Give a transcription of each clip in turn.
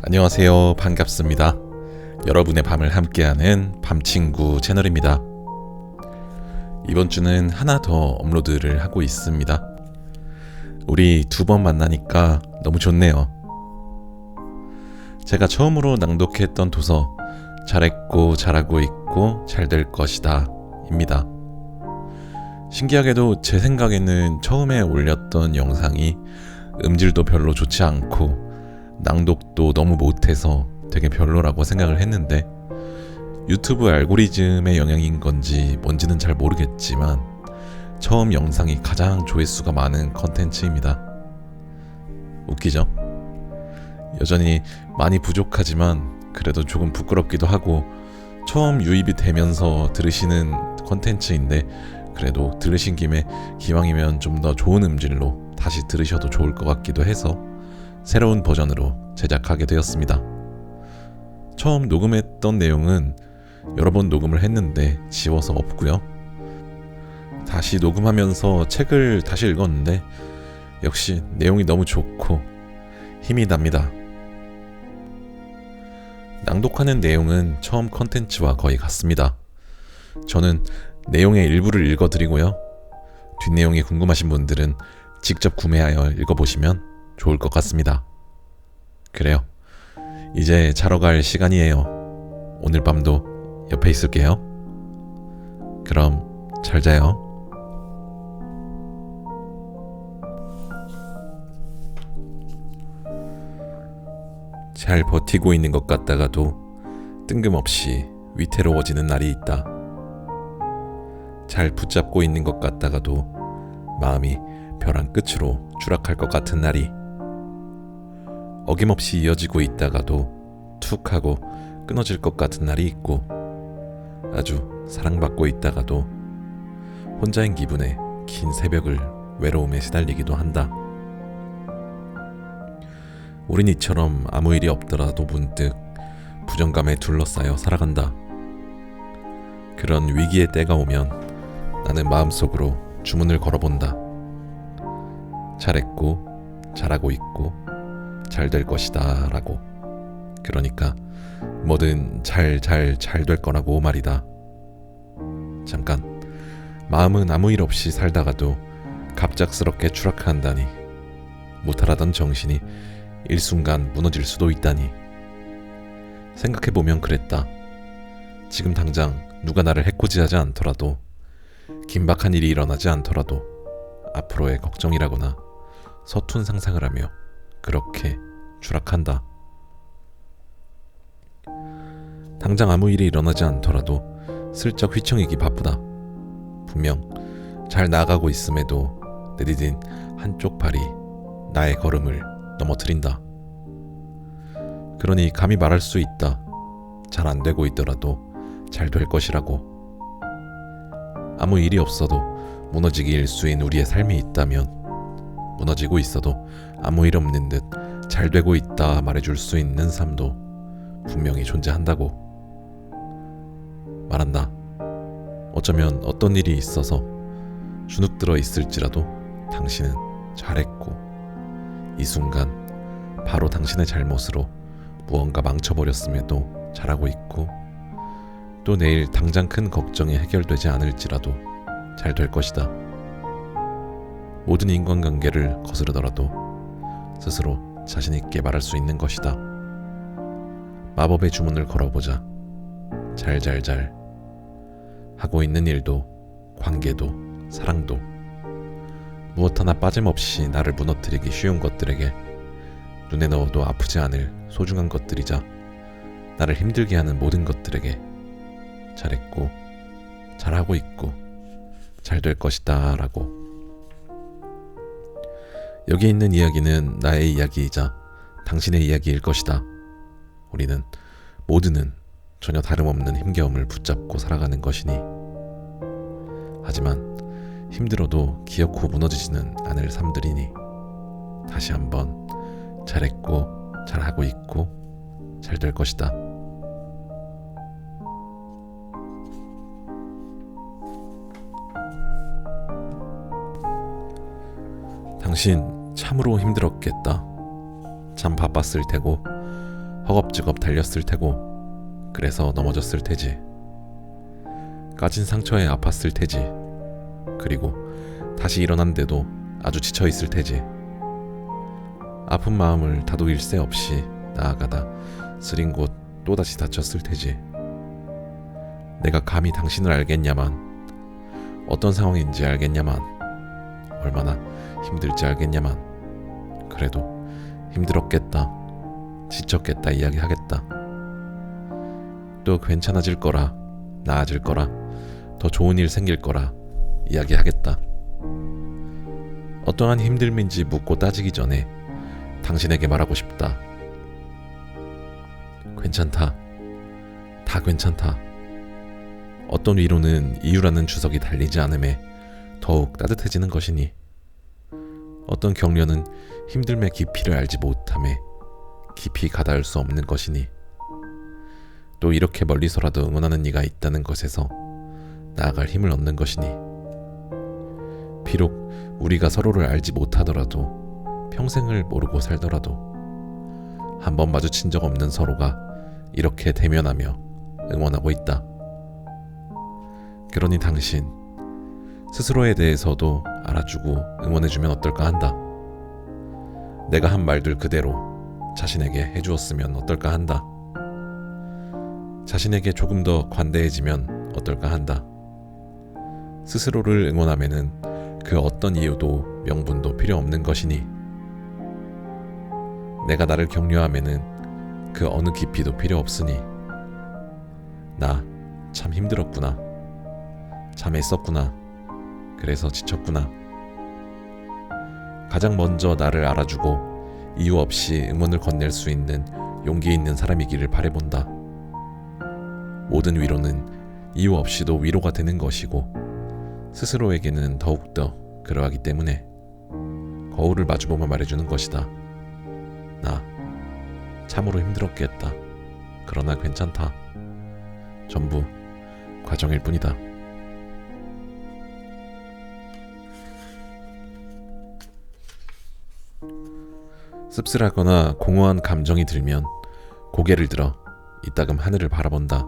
안녕하세요. 반갑습니다. 여러분의 밤을 함께하는 밤친구 채널입니다. 이번 주는 하나 더 업로드를 하고 있습니다. 우리 2번 만나니까 너무 좋네요. 제가 처음으로 낭독했던 도서 잘했고 잘하고 있고 잘 될 것이다 입니다. 신기하게도 제 생각에는 처음에 올렸던 영상이 음질도 별로 좋지 않고 낭독도 너무 못해서 되게 별로라고 생각을 했는데 유튜브 알고리즘의 영향인 건지 뭔지는 잘 모르겠지만 처음 영상이 가장 조회수가 많은 컨텐츠입니다. 웃기죠? 여전히 많이 부족하지만 그래도 조금 부끄럽기도 하고 처음 유입이 되면서 들으시는 컨텐츠인데 그래도 들으신 김에 기왕이면 좀 더 좋은 음질로 다시 들으셔도 좋을 것 같기도 해서 새로운 버전으로 제작하게 되었습니다. 처음 녹음했던 내용은 여러 번 녹음을 했는데 지워서 없고요. 다시 녹음하면서 책을 다시 읽었는데 역시 내용이 너무 좋고 힘이 납니다. 낭독하는 내용은 처음 컨텐츠와 거의 같습니다. 저는 내용의 일부를 읽어드리고요. 뒷내용이 궁금하신 분들은 직접 구매하여 읽어보시면 좋을 것 같습니다. 그래요. 이제 자러 갈 시간이에요. 오늘 밤도 옆에 있을게요. 그럼 잘 자요. 잘 버티고 있는 것 같다가도 뜬금없이 위태로워지는 날이 있다. 잘 붙잡고 있는 것 같다가도 마음이 벼랑 끝으로 추락할 것 같은 날이, 어김없이 이어지고 있다가도 툭 하고 끊어질 것 같은 날이 있고, 아주 사랑받고 있다가도 혼자인 기분에 긴 새벽을 외로움에 시달리기도 한다. 우린 이처럼 아무 일이 없더라도 문득 부정감에 둘러싸여 살아간다. 그런 위기의 때가 오면 나는 마음속으로 주문을 걸어본다. 잘했고 잘하고 있고 잘 될 것이다 라고. 그러니까 뭐든 잘 될 거라고 말이다. 잠깐 마음은 아무 일 없이 살다가도 갑작스럽게 추락한다니, 무탈하던 정신이 일순간 무너질 수도 있다니. 생각해보면 그랬다. 지금 당장 누가 나를 해코지하지 않더라도, 긴박한 일이 일어나지 않더라도 앞으로의 걱정이라거나 서툰 상상을 하며 그렇게 추락한다. 당장 아무 일이 일어나지 않더라도 슬쩍 휘청이기 바쁘다. 분명 잘 나아가고 있음에도 내디딘 한쪽 발이 나의 걸음을 넘어뜨린다. 그러니 감히 말할 수 있다. 잘 안 되고 있더라도 잘 될 것이라고. 아무 일이 없어도 무너지기 일수인 우리의 삶이 있다면, 무너지고 있어도 아무 일 없는 듯 잘 되고 있다 말해줄 수 있는 삶도 분명히 존재한다고 말한다. 어쩌면 어떤 일이 있어서 주눅들어 있을지라도 당신은 잘했고, 이 순간 바로 당신의 잘못으로 무언가 망쳐버렸음에도 잘하고 있고, 또 내일 당장 큰 걱정이 해결되지 않을지라도 잘 될 것이다. 모든 인간관계를 거스르더라도 스스로 자신있게 말할 수 있는 것이다. 마법의 주문을 걸어보자. 잘 하고 있는 일도, 관계도, 사랑도, 무엇 하나 빠짐없이 나를 무너뜨리기 쉬운 것들에게, 눈에 넣어도 아프지 않을 소중한 것들이자 나를 힘들게 하는 모든 것들에게 잘했고 잘하고 있고 잘 될 것이다 라고. 여기 있는 이야기는 나의 이야기이자 당신의 이야기일 것이다. 우리는 모두는 전혀 다름없는 힘겨움을 붙잡고 살아가는 것이니. 하지만 힘들어도 기어코 무너지지는 않을 삶들이니 다시 한번 잘했고 잘하고 있고 잘 될 것이다. 당신 참으로 힘들었겠다. 참 바빴을 테고 허겁지겁 달렸을 테고 그래서 넘어졌을 테지. 까진 상처에 아팠을 테지. 그리고 다시 일어난데도 아주 지쳐있을 테지. 아픈 마음을 다독일 새 없이 나아가다 쓰린 곳 또다시 다쳤을 테지. 내가 감히 당신을 알겠냐만, 어떤 상황인지 알겠냐만, 얼마나 힘들지 알겠냐만, 그래도 힘들었겠다, 지쳤겠다 이야기하겠다. 또 괜찮아질 거라, 나아질 거라, 더 좋은 일 생길 거라 이야기하겠다. 어떠한 힘듦인지 묻고 따지기 전에 당신에게 말하고 싶다. 괜찮다. 다 괜찮다. 어떤 위로는 이유라는 주석이 달리지 않음에 더욱 따뜻해지는 것이니, 어떤 격려는 힘듦의 깊이를 알지 못함에 깊이 가닿을 수 없는 것이니, 또 이렇게 멀리서라도 응원하는 이가 있다는 것에서 나아갈 힘을 얻는 것이니, 비록 우리가 서로를 알지 못하더라도, 평생을 모르고 살더라도 한번 마주친 적 없는 서로가 이렇게 대면하며 응원하고 있다. 그러니 당신 스스로에 대해서도 알아주고 응원해주면 어떨까 한다. 내가 한 말들 그대로 자신에게 해주었으면 어떨까 한다. 자신에게 조금 더 관대해지면 어떨까 한다. 스스로를 응원하면은 그 어떤 이유도 명분도 필요 없는 것이니, 내가 나를 격려하면은 그 어느 깊이도 필요 없으니, 나 참 힘들었구나, 참 애썼구나, 그래서 지쳤구나. 가장 먼저 나를 알아주고 이유 없이 응원을 건넬 수 있는 용기 있는 사람이기를 바라본다. 모든 위로는 이유 없이도 위로가 되는 것이고, 스스로에게는 더욱더 그러하기 때문에 거울을 마주보며 말해주는 것이다. 나 참으로 힘들었겠다. 그러나 괜찮다. 전부 과정일 뿐이다. 씁쓸하거나 공허한 감정이 들면 고개를 들어 이따금 하늘을 바라본다.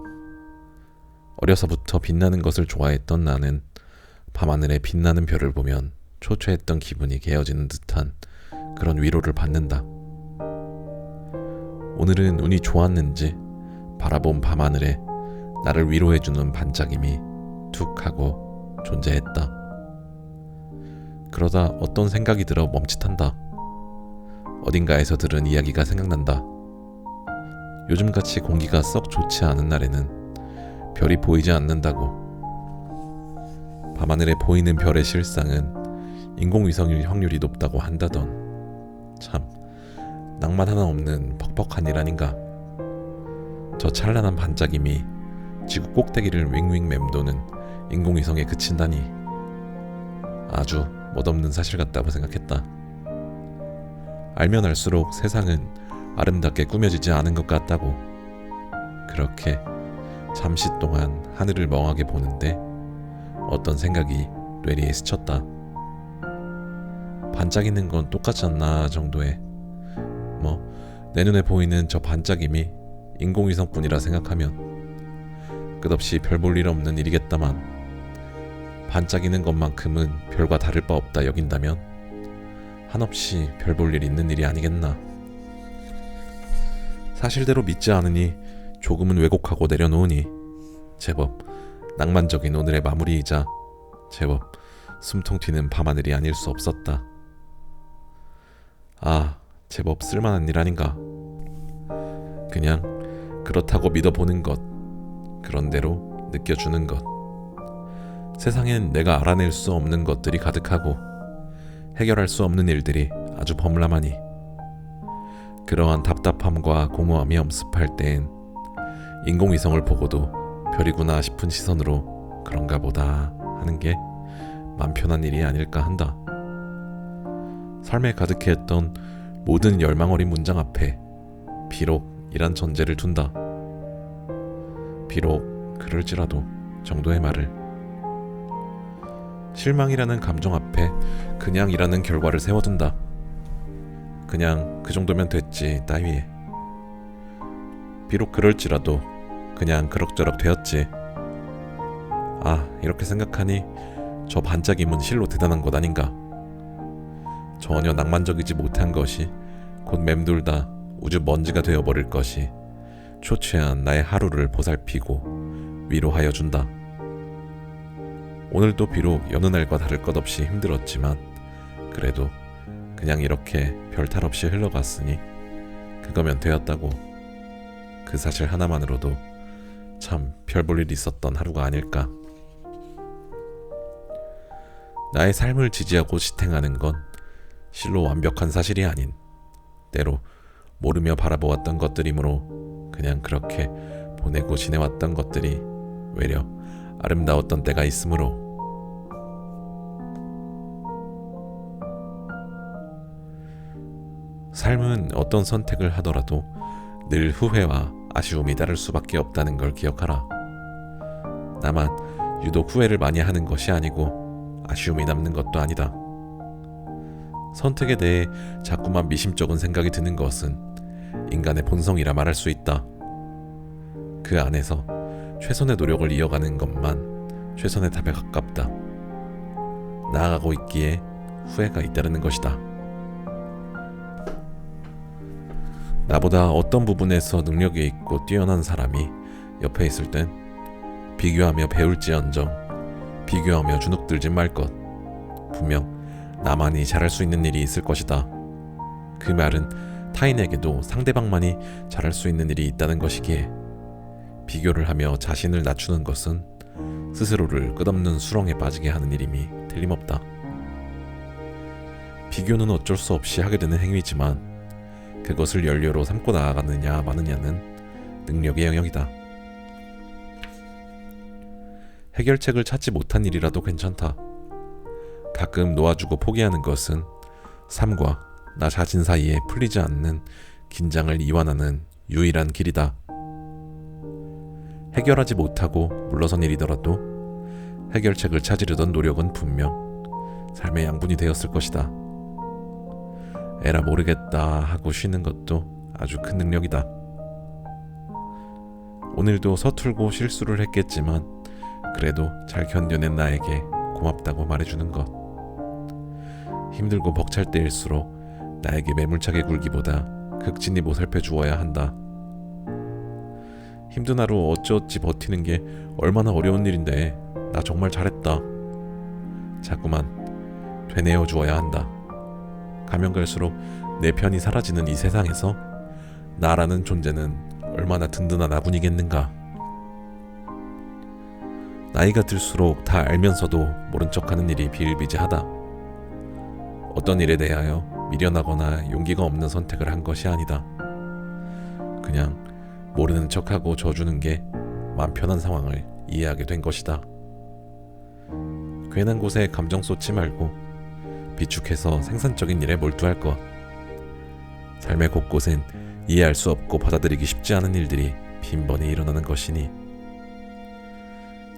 어려서부터 빛나는 것을 좋아했던 나는 밤하늘에 빛나는 별을 보면 초췌했던 기분이 개어지는 듯한 그런 위로를 받는다. 오늘은 운이 좋았는지 바라본 밤하늘에 나를 위로해주는 반짝임이 툭 하고 존재했다. 그러다 어떤 생각이 들어 멈칫한다. 어딘가에서 들은 이야기가 생각난다. 요즘같이 공기가 썩 좋지 않은 날에는 별이 보이지 않는다고. 밤하늘에 보이는 별의 실상은 인공위성일 확률이 높다고 한다던. 참 낭만 하나 없는 퍽퍽한 일 아닌가. 저 찬란한 반짝임이 지구 꼭대기를 윙윙 맴도는 인공위성에 그친다니 아주 멋없는 사실 같다고 생각했다. 알면 알수록 세상은 아름답게 꾸며지지 않은 것 같다고. 그렇게 잠시 동안 하늘을 멍하게 보는데 어떤 생각이 뇌리에 스쳤다. 반짝이는 건 똑같지 않나 정도의, 내 눈에 보이는 저 반짝임이 인공위성뿐이라 생각하면 끝없이 별 볼 일 없는 일이겠다만, 반짝이는 것만큼은 별과 다를 바 없다 여긴다면 한없이 별 볼 일 있는 일이 아니겠나. 사실대로 믿지 않으니 조금은 왜곡하고 내려놓으니 제법 낭만적인 오늘의 마무리이자 제법 숨통 튀는 밤하늘이 아닐 수 없었다. 아, 제법 쓸만한 일 아닌가. 그냥 그렇다고 믿어보는 것, 그런대로 느껴주는 것. 세상엔 내가 알아낼 수 없는 것들이 가득하고 해결할 수 없는 일들이 아주 범람하니, 그러한 답답함과 공허함이 엄습할 때엔 인공위성을 보고도 별이구나 싶은 시선으로 그런가 보다 하는 게 맘 편한 일이 아닐까 한다. 삶에 가득했던 모든 열망 어린 문장 앞에 비록 이란 전제를 둔다. 비록 그럴지라도 정도의 말을. 실망이라는 감정 앞에 그냥이라는 결과를 세워둔다. 그냥 그 정도면 됐지 따위에. 비록 그럴지라도 그냥 그럭저럭 되었지. 이렇게 생각하니 저 반짝임은 실로 대단한 것 아닌가. 전혀 낭만적이지 못한 것이 곧 맴돌다 우주 먼지가 되어버릴 것이 초췌한 나의 하루를 보살피고 위로하여 준다. 오늘도 비록 여느 날과 다를 것 없이 힘들었지만 그래도 그냥 이렇게 별탈 없이 흘러갔으니 그거면 되었다고. 그 사실 하나만으로도 참 별 볼 일이 있었던 하루가 아닐까. 나의 삶을 지지하고 지탱하는 건 실로 완벽한 사실이 아닌 때로 모르며 바라보았던 것들이므로 그냥 그렇게 보내고 지내왔던 것들이 외려 아름다웠던 때가 있으므로. 삶은 어떤 선택을 하더라도 늘 후회와 아쉬움이 따를 수밖에 없다는 걸 기억하라. 나만 유독 후회를 많이 하는 것이 아니고 아쉬움이 남는 것도 아니다. 선택에 대해 자꾸만 미심쩍은 생각이 드는 것은 인간의 본성이라 말할 수 있다. 그 안에서 최선의 노력을 이어가는 것만 최선의 답에 가깝다. 나아가고 있기에 후회가 잇따르는 것이다. 나보다 어떤 부분에서 능력이 있고 뛰어난 사람이 옆에 있을 땐 비교하며 배울지언정 비교하며 주눅들지 말 것. 분명 나만이 잘할 수 있는 일이 있을 것이다. 그 말은 타인에게도 상대방만이 잘할 수 있는 일이 있다는 것이기에 비교를 하며 자신을 낮추는 것은 스스로를 끝없는 수렁에 빠지게 하는 일임이 틀림없다. 비교는 어쩔 수 없이 하게 되는 행위지만 그것을 연료로 삼고 나아가느냐 마느냐는 능력의 영역이다. 해결책을 찾지 못한 일이라도 괜찮다. 가끔 놓아주고 포기하는 것은 삶과 나 자신 사이에 풀리지 않는 긴장을 이완하는 유일한 길이다. 해결하지 못하고 물러선 일이더라도 해결책을 찾으려던 노력은 분명 삶의 양분이 되었을 것이다. 에라 모르겠다 하고 쉬는 것도 아주 큰 능력이다. 오늘도 서툴고 실수를 했겠지만 그래도 잘 견뎌낸 나에게 고맙다고 말해주는 것. 힘들고 벅찰 때일수록 나에게 매몰차게 굴기보다 극진히 보살펴 주어야 한다. 힘든 하루 어찌어찌 버티는 게 얼마나 어려운 일인데 나 정말 잘했다. 자꾸만 되뇌어 주어야 한다. 가면 갈수록 내 편이 사라지는 이 세상에서 나라는 존재는 얼마나 든든한 아군이겠는가. 나이가 들수록 다 알면서도 모른 척하는 일이 비일비재하다. 어떤 일에 대하여 미련하거나 용기가 없는 선택을 한 것이 아니다. 그냥 모르는 척하고 져주는 게 마음 편한 상황을 이해하게 된 것이다. 괜한 곳에 감정 쏟지 말고 비축해서 생산적인 일에 몰두할 것. 삶의 곳곳엔 이해할 수 없고 받아들이기 쉽지 않은 일들이 빈번히 일어나는 것이니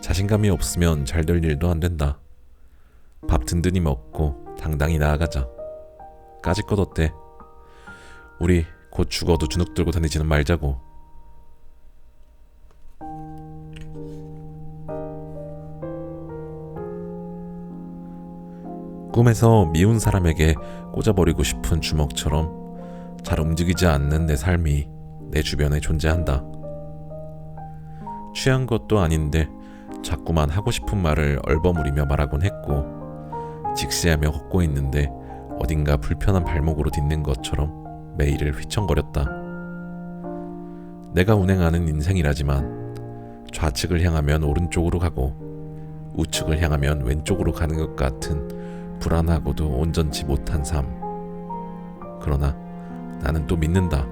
자신감이 없으면 잘 될 일도 안 된다. 밥 든든히 먹고 당당히 나아가자. 까짓것 어때? 우리 곧 죽어도 주눅 들고 다니지는 말자고. 꿈에서 미운 사람에게 꽂아버리고 싶은 주먹처럼 잘 움직이지 않는 내 삶이 내 주변에 존재한다. 취한 것도 아닌데 자꾸만 하고 싶은 말을 얼버무리며 말하곤 했고 직시하며 걷고 있는데 어딘가 불편한 발목으로 딛는 것처럼 매일을 휘청거렸다. 내가 운행하는 인생이라지만 좌측을 향하면 오른쪽으로 가고 우측을 향하면 왼쪽으로 가는 것 같은 불안하고도 온전치 못한 삶. 그러나 나는 또 믿는다.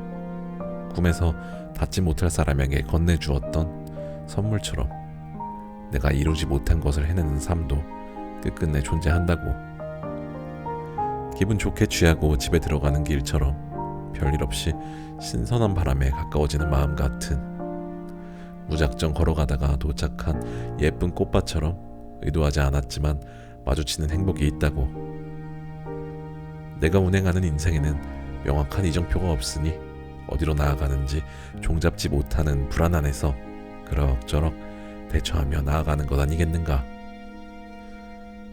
꿈에서 닿지 못할 사람에게 건네주었던 선물처럼 내가 이루지 못한 것을 해내는 삶도 끝끝내 존재한다고. 기분 좋게 취하고 집에 들어가는 길처럼 별일 없이 신선한 바람에 가까워지는 마음 같은, 무작정 걸어가다가 도착한 예쁜 꽃밭처럼 의도하지 않았지만 마주치는 행복이 있다고. 내가 운행하는 인생에는 명확한 이정표가 없으니 어디로 나아가는지 종잡지 못하는 불안 안에서 그럭저럭 대처하며 나아가는 것 아니겠는가.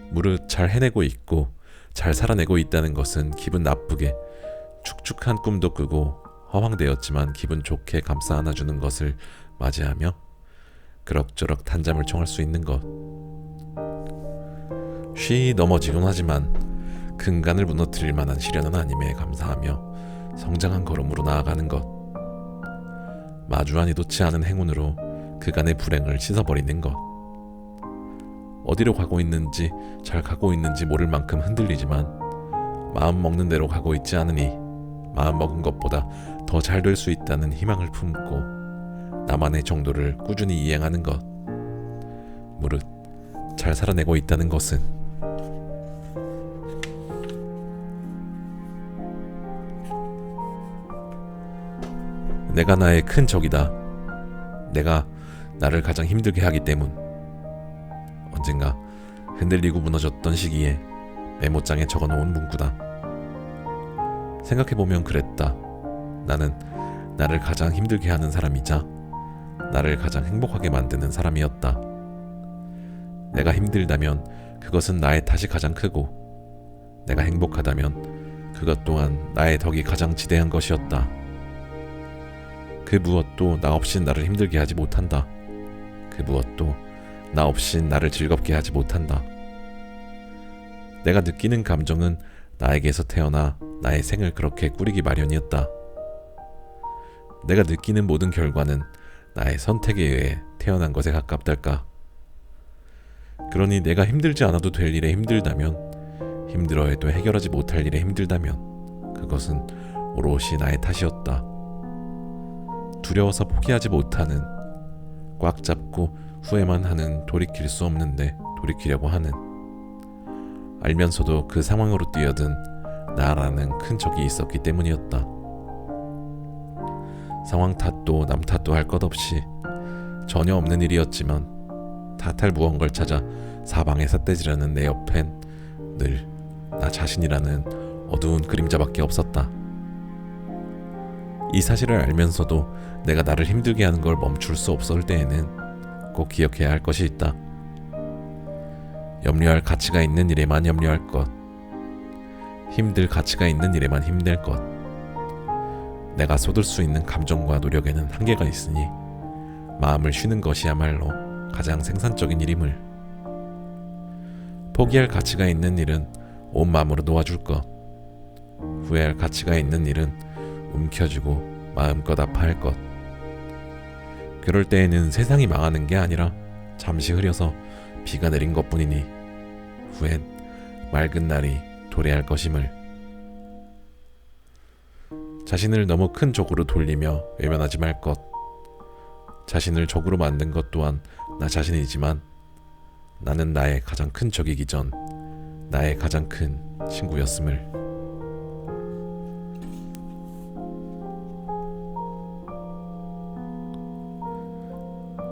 무릇 잘 해내고 있고 잘 살아내고 있다는 것은 기분 나쁘게 축축한 꿈도 꾸고 허황되었지만 기분 좋게 감싸 안아주는 것을 맞이하며 그럭저럭 단잠을 청할 수 있는 것. 쉬 넘어지곤 하지만 근간을 무너뜨릴 만한 시련은 아님에 감사하며 성장한 걸음으로 나아가는 것. 마주한 이도치 않은 행운으로 그간의 불행을 씻어버리는 것. 어디로 가고 있는지 잘 가고 있는지 모를 만큼 흔들리지만 마음 먹는 대로 가고 있지 않으니 마음 먹은 것보다 더 잘 될 수 있다는 희망을 품고 나만의 정도를 꾸준히 이행하는 것. 무릇 잘 살아내고 있다는 것은 내가 나의 큰 적이다. 내가 나를 가장 힘들게 하기 때문. 언젠가 흔들리고 무너졌던 시기에 메모장에 적어놓은 문구다. 생각해보면 그랬다. 나는 나를 가장 힘들게 하는 사람이자 나를 가장 행복하게 만드는 사람이었다. 내가 힘들다면 그것은 나의 탓이 가장 크고 내가 행복하다면 그것 또한 나의 덕이 가장 지대한 것이었다. 그 무엇도 나 없인 나를 힘들게 하지 못한다. 그 무엇도 나 없인 나를 즐겁게 하지 못한다. 내가 느끼는 감정은 나에게서 태어나 나의 생을 그렇게 꾸리기 마련이었다. 내가 느끼는 모든 결과는 나의 선택에 의해 태어난 것에 가깝달까. 그러니 내가 힘들지 않아도 될 일에 힘들다면, 힘들어해도 해결하지 못할 일에 힘들다면 그것은 오롯이 나의 탓이었다. 두려워서 포기하지 못하는, 꽉 잡고 후회만 하는, 돌이킬 수 없는데 돌이키려고 하는, 알면서도 그 상황으로 뛰어든 나라는 큰 적이 있었기 때문이었다. 상황 탓도 남 탓도 할 것 없이 전혀 없는 일이었지만 탓할 무언가를 찾아 사방에 삿대지르는 내 옆엔 늘 나 자신이라는 어두운 그림자밖에 없었다. 이 사실을 알면서도 내가 나를 힘들게 하는 걸 멈출 수 없을 때에는 꼭 기억해야 할 것이 있다. 염려할 가치가 있는 일에만 염려할 것, 힘들 가치가 있는 일에만 힘낼 것. 내가 쏟을 수 있는 감정과 노력에는 한계가 있으니 마음을 쉬는 것이야말로 가장 생산적인 일임을. 포기할 가치가 있는 일은 온 마음으로 놓아줄 것, 후회할 가치가 있는 일은 움켜쥐고 마음껏 아파할 것. 그럴 때에는 세상이 망하는 게 아니라 잠시 흐려서 비가 내린 것뿐이니 후엔 맑은 날이 도래할 것임을. 자신을 너무 큰 적으로 돌리며 외면하지 말 것. 자신을 적으로 만든 것 또한 나 자신이지만 나는 나의 가장 큰 적이기 전 나의 가장 큰 친구였음을.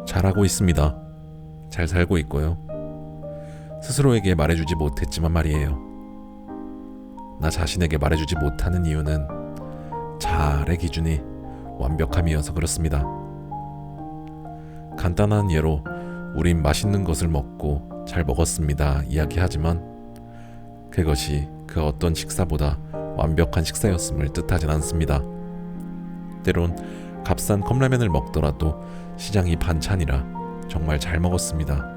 잘하고 있습니다. 잘 살고 있고요. 스스로에게 말해주지 못했지만 말이에요. 나 자신에게 말해주지 못하는 이유는 잘의 기준이 완벽함이어서 그렇습니다. 간단한 예로 우린 맛있는 것을 먹고 잘 먹었습니다 이야기하지만 그것이 그 어떤 식사보다 완벽한 식사였음을 뜻하진 않습니다. 때론 값싼 컵라면을 먹더라도 시장이 반찬이라 정말 잘 먹었습니다.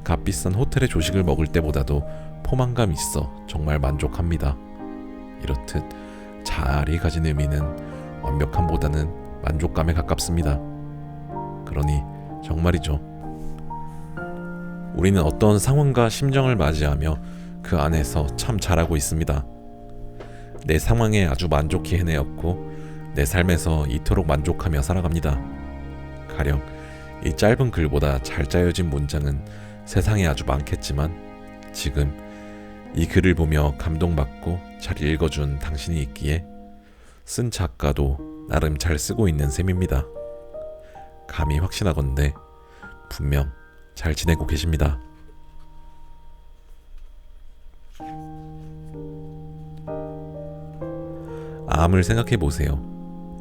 값비싼 호텔의 조식을 먹을 때보다도 포만감 있어 정말 만족합니다. 이렇듯 잘이 가진 의미는 완벽함보다는 만족감에 가깝습니다. 그러니 정말이죠. 우리는 어떤 상황과 심정을 맞이하며 그 안에서 참 잘하고 있습니다. 내 상황에 아주 만족히 해내었고 내 삶에서 이토록 만족하며 살아갑니다. 가령 이 짧은 글보다 잘 짜여진 문장은 세상에 아주 많겠지만 지금 이 글을 보며 감동받고 잘 읽어준 당신이 있기에 쓴 작가도 나름 잘 쓰고 있는 셈입니다. 감히 확신하건대 분명 잘 지내고 계십니다. 암을 생각해 보세요.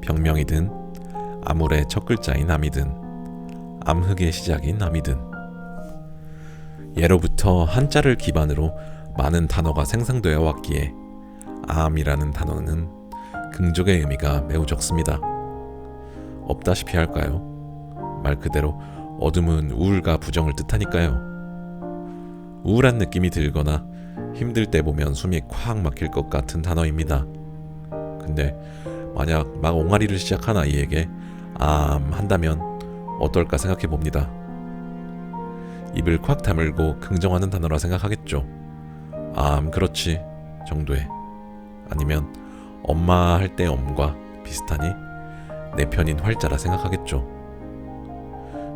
병명이든 암울의 첫 글자인 암이든 암흑의 시작인 암이든 예로부터 한자를 기반으로 많은 단어가 생성되어 왔기에 암이라는 단어는 긍정의 의미가 매우 적습니다. 없다시피 할까요? 말 그대로 어둠은 우울과 부정을 뜻하니까요. 우울한 느낌이 들거나 힘들 때 보면 숨이 콱 막힐 것 같은 단어입니다. 근데 만약 막 옹알이를 시작한 아이에게 암 한다면 어떨까 생각해 봅니다. 입을 콱 다물고 긍정하는 단어라 생각하겠죠. 암 그렇지 정도의. 아니면 엄마 할 때 엄과 비슷하니 내 편인 활자라 생각하겠죠.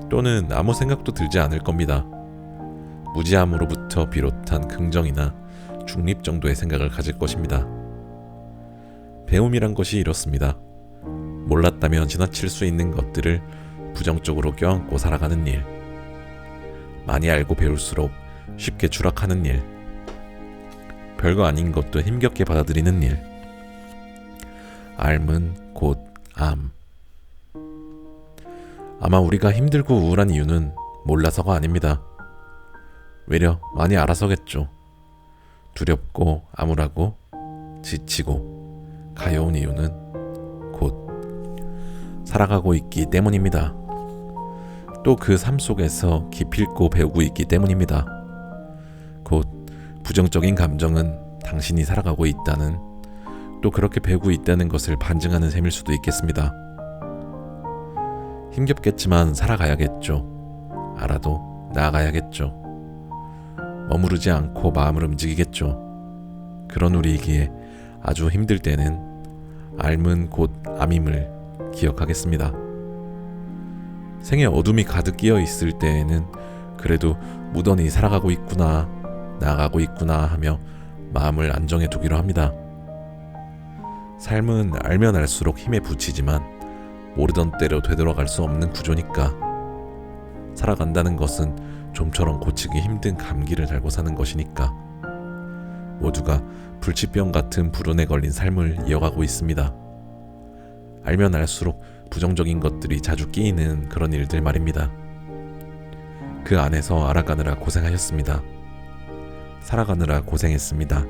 또는 아무 생각도 들지 않을 겁니다. 무지함으로부터 비롯한 긍정이나 중립 정도의 생각을 가질 것입니다. 배움이란 것이 이렇습니다. 몰랐다면 지나칠 수 있는 것들을 부정적으로 껴안고 살아가는 일. 많이 알고 배울수록 쉽게 추락하는 일. 별거 아닌 것도 힘겹게 받아들이는 일. 앓은 곧 암. 아마 우리가 힘들고 우울한 이유는 몰라서가 아닙니다. 외려 많이 알아서겠죠. 두렵고 암울하고 지치고 가여운 이유는 곧 살아가고 있기 때문입니다. 또 그 삶 속에서 기필코 배우고 있기 때문입니다. 곧 부정적인 감정은 당신이 살아가고 있다는, 또 그렇게 배우고 있다는 것을 반증하는 셈일 수도 있겠습니다. 힘겹겠지만 살아가야겠죠. 알아도 나아가야겠죠. 머무르지 않고 마음을 움직이겠죠. 그런 우리이기에 아주 힘들 때는 앓은 곧 암임을 기억하겠습니다. 생에 어둠이 가득 끼어 있을 때에는 그래도 무던히 살아가고 있구나, 나아가고 있구나 하며 마음을 안정해 두기로 합니다. 삶은 알면 알수록 힘에 부치지만 모르던 때로 되돌아갈 수 없는 구조니까 살아간다는 것은 좀처럼 고치기 힘든 감기를 달고 사는 것이니까 모두가 불치병 같은 불운에 걸린 삶을 이어가고 있습니다. 알면 알수록 부정적인 것들이 자주 끼이는 그런 일들 말입니다. 그 안에서 알아가느라 고생하셨습니다. 살아가느라 고생했습니다.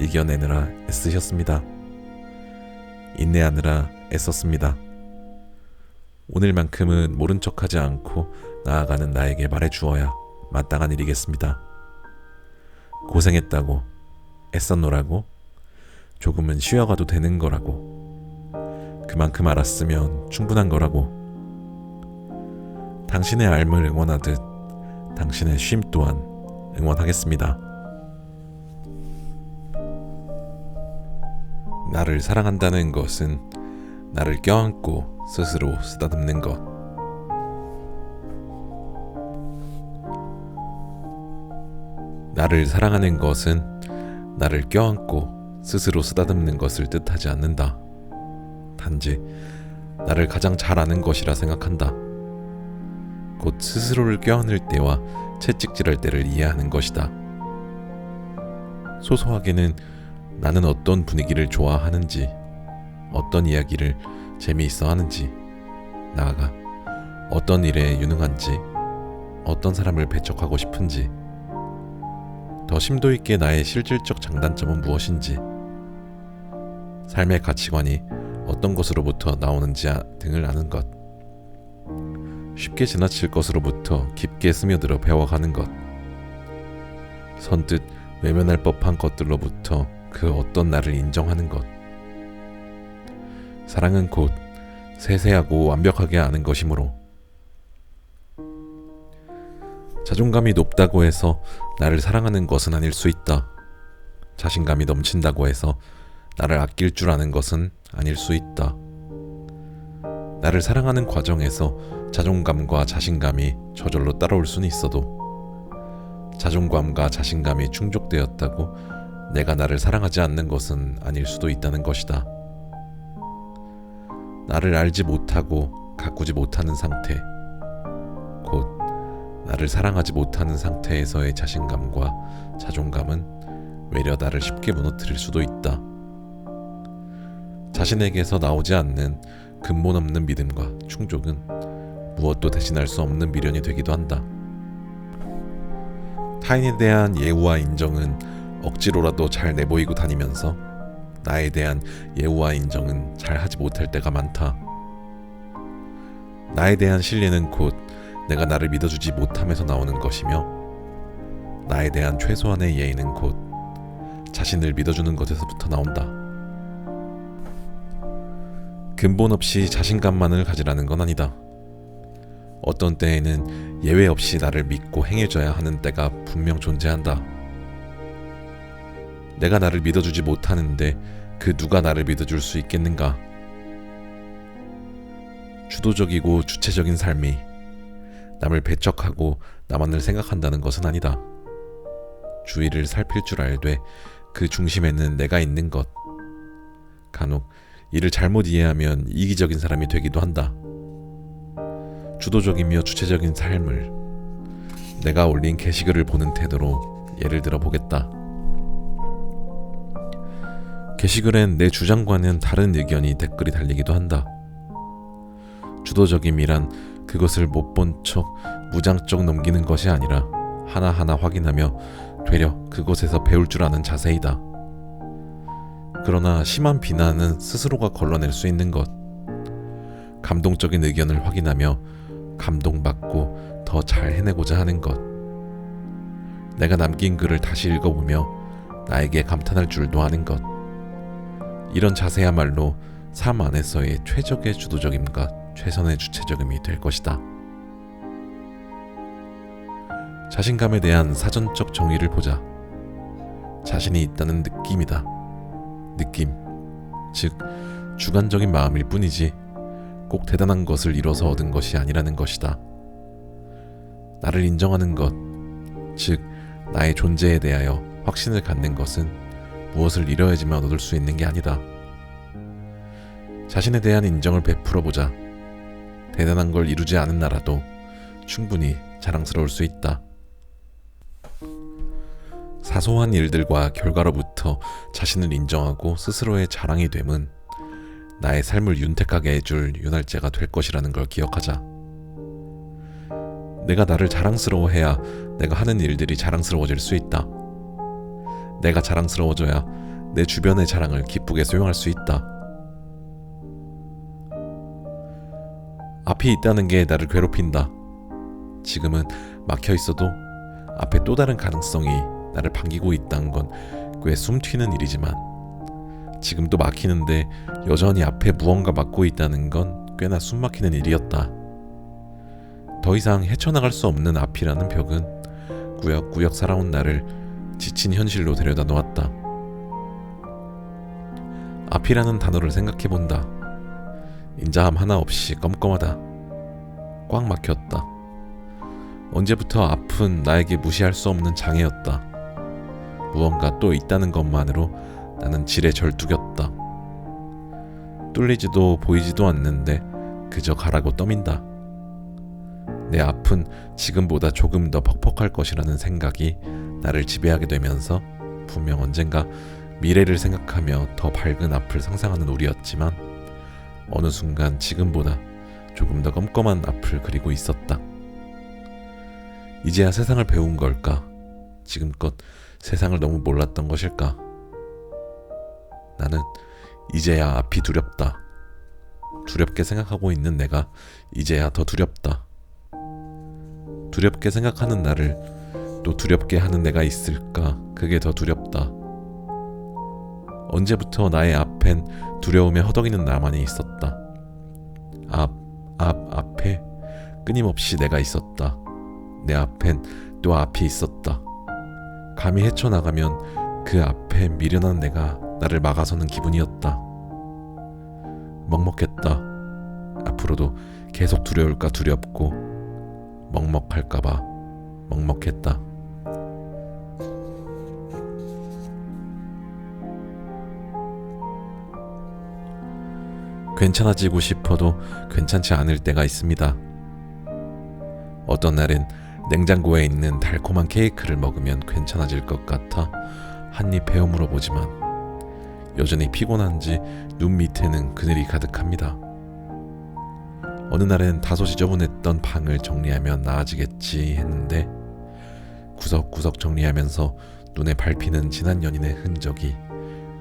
이겨내느라 애쓰셨습니다. 인내하느라 애썼습니다. 오늘만큼은 모른 척하지 않고 나아가는 나에게 말해주어야 마땅한 일이겠습니다. 고생했다고, 애썼노라고, 조금은 쉬어가도 되는 거라고, 그만큼 알았으면 충분한 거라고, 당신의 앓음을 응원하듯 당신의 쉼 또한 응원하겠습니다. 나를 사랑한다는 것은 나를 껴안고 스스로 쓰다듬는 것. 나를 사랑하는 것은 나를 껴안고 스스로 쓰다듬는 것을 뜻하지 않는다. 단지 나를 가장 잘 아는 것이라 생각한다. 곧 스스로를 껴안을 때와 채찍질할 때를 이해하는 것이다. 소소하게는 나는 어떤 분위기를 좋아하는지, 어떤 이야기를 재미있어 하는지, 나아가 어떤 일에 유능한지, 어떤 사람을 배척하고 싶은지, 더 심도 있게 나의 실질적 장단점은 무엇인지, 삶의 가치관이 어떤 것으로부터 나오는지 등을 아는 것, 쉽게 지나칠 것으로부터 깊게 스며들어 배워가는 것, 선뜻 외면할 법한 것들로부터 그 어떤 나를 인정하는 것. 사랑은 곧 세세하고 완벽하게 아는 것이므로 자존감이 높다고 해서 나를 사랑하는 것은 아닐 수 있다. 자신감이 넘친다고 해서 나를 아낄 줄 아는 것은 아닐 수 있다. 나를 사랑하는 과정에서 자존감과 자신감이 저절로 따라올 수는 있어도 자존감과 자신감이 충족되었다고 내가 나를 사랑하지 않는 것은 아닐 수도 있다는 것이다. 나를 알지 못하고 가꾸지 못하는 상태, 곧 나를 사랑하지 못하는 상태에서의 자신감과 자존감은 외려 나를 쉽게 무너뜨릴 수도 있다. 자신에게서 나오지 않는 근본 없는 믿음과 충족은 무엇도 대신할 수 없는 미련이 되기도 한다. 타인에 대한 예우와 인정은 억지로라도 잘 내보이고 다니면서 나에 대한 예우와 인정은 잘 하지 못할 때가 많다. 나에 대한 신뢰는 곧 내가 나를 믿어주지 못함에서 나오는 것이며, 나에 대한 최소한의 예의는 곧 자신을 믿어주는 것에서부터 나온다. 근본 없이 자신감만을 가지라는 건 아니다. 어떤 때에는 예외 없이 나를 믿고 행해줘야 하는 때가 분명 존재한다. 내가 나를 믿어주지 못하는데 그 누가 나를 믿어줄 수 있겠는가? 주도적이고 주체적인 삶이 남을 배척하고 나만을 생각한다는 것은 아니다. 주위를 살필 줄 알되 그 중심에는 내가 있는 것. 간혹 이를 잘못 이해하면 이기적인 사람이 되기도 한다. 주도적이며 주체적인 삶을 내가 올린 게시글을 보는 태도로 예를 들어 보겠다. 게시글엔 내 주장과는 다른 의견이 댓글이 달리기도 한다. 주도적임이란 그것을 못 본 척 무장적 넘기는 것이 아니라 하나하나 확인하며 되려 그곳에서 배울 줄 아는 자세이다. 그러나 심한 비난은 스스로가 걸러낼 수 있는 것. 감동적인 의견을 확인하며 감동받고 더 잘 해내고자 하는 것. 내가 남긴 글을 다시 읽어보며 나에게 감탄할 줄도 아는 것. 이런 자세야말로 삶 안에서의 최적의 주도적임과 최선의 주체적임이 될 것이다. 자신감에 대한 사전적 정의를 보자. 자신이 있다는 느낌이다. 느낌, 즉 주관적인 마음일 뿐이지 꼭 대단한 것을 이뤄서 얻은 것이 아니라는 것이다. 나를 인정하는 것, 즉 나의 존재에 대하여 확신을 갖는 것은 무엇을 이뤄야지만 얻을 수 있는 게 아니다. 자신에 대한 인정을 베풀어보자. 대단한 걸 이루지 않은 나라도 충분히 자랑스러울 수 있다. 사소한 일들과 결과로부터 자신을 인정하고 스스로의 자랑이 됨은 나의 삶을 윤택하게 해줄 윤활제가 될 것이라는 걸 기억하자. 내가 나를 자랑스러워해야 내가 하는 일들이 자랑스러워질 수 있다. 내가 자랑스러워져야 내 주변의 자랑을 기쁘게 수용할 수 있다. 앞이 있다는 게 나를 괴롭힌다. 지금은 막혀 있어도 앞에 또 다른 가능성이 나를 반기고 있다는 건 꽤 숨튀는 일이지만, 지금도 막히는데 여전히 앞에 무언가 막고 있다는 건 꽤나 숨막히는 일이었다. 더 이상 헤쳐나갈 수 없는 앞이라는 벽은 꾸역꾸역 살아온 나를 지친 현실로 데려다 놓았다. 앞이라는 단어를 생각해본다. 인자함 하나 없이 껌껌하다. 꽉 막혔다. 언제부터 앞은 나에게 무시할 수 없는 장애였다. 무언가 또 있다는 것만으로 나는 지레 절뚝였다. 뚫리지도 보이지도 않는데 그저 가라고 떠민다. 내 앞은 지금보다 조금 더 퍽퍽할 것이라는 생각이 나를 지배하게 되면서 분명 언젠가 미래를 생각하며 더 밝은 앞을 상상하는 우리였지만, 어느 순간 지금보다 조금 더 껌껌한 앞을 그리고 있었다. 이제야 세상을 배운 걸까? 지금껏 세상을 너무 몰랐던 것일까? 나는 이제야 앞이 두렵다. 두렵게 생각하고 있는 내가 이제야 더 두렵다. 두렵게 생각하는 나를 또 두렵게 하는 내가 있을까? 그게 더 두렵다. 언제부터 나의 앞엔 두려움에 허덕이는 나만이 있었다. 앞에 끊임없이 내가 있었다. 내 앞엔 또 앞이 있었다. 감히 헤쳐나가면 그 앞에 미련한 내가 나를 막아서는 기분이었다. 먹먹했다. 앞으로도 계속 두려울까 두렵고, 먹먹할까봐 먹먹했다. 괜찮아지고 싶어도 괜찮지 않을 때가 있습니다. 어떤 날엔 냉장고에 있는 달콤한 케이크를 먹으면 괜찮아질 것 같아 한 입 베어 물어보지만, 여전히 피곤한지 눈 밑에는 그늘이 가득합니다. 어느 날엔 다소 지저분했던 방을 정리하면 나아지겠지 했는데 구석구석 정리하면서 눈에 밟히는 지난 연인의 흔적이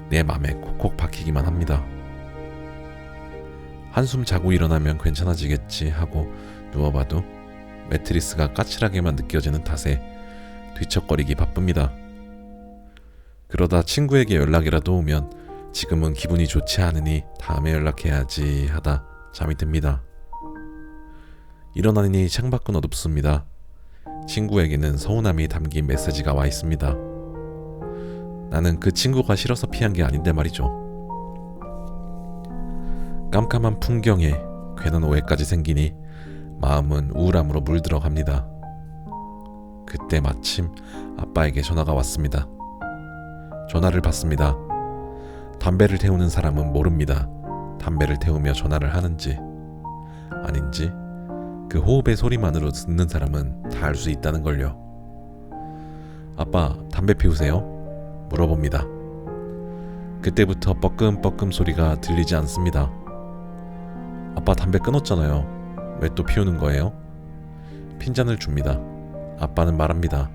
내 맘에 콕콕 박히기만 합니다. 한숨 자고 일어나면 괜찮아지겠지 하고 누워봐도 매트리스가 까칠하게만 느껴지는 탓에 뒤척거리기 바쁩니다. 그러다 친구에게 연락이라도 오면 지금은 기분이 좋지 않으니 다음에 연락해야지 하다 잠이 듭니다. 일어나니 창밖은 어둡습니다. 친구에게는 서운함이 담긴 메시지가 와 있습니다. 나는 그 친구가 싫어서 피한 게 아닌데 말이죠. 깜깜한 풍경에 괜한 오해까지 생기니 마음은 우울함으로 물들어갑니다. 그때 마침 아빠에게 전화가 왔습니다. 전화를 받습니다. 담배를 태우는 사람은 모릅니다. 담배를 태우며 전화를 하는지 아닌지 그 호흡의 소리만으로 듣는 사람은 다 알 수 있다는 걸요. 아빠, 담배 피우세요? 물어봅니다. 그때부터 뻐끔뻐끔 소리가 들리지 않습니다. 아빠 담배 끊었잖아요. 왜 또 피우는 거예요? 핀잔을 줍니다. 아빠는 말합니다.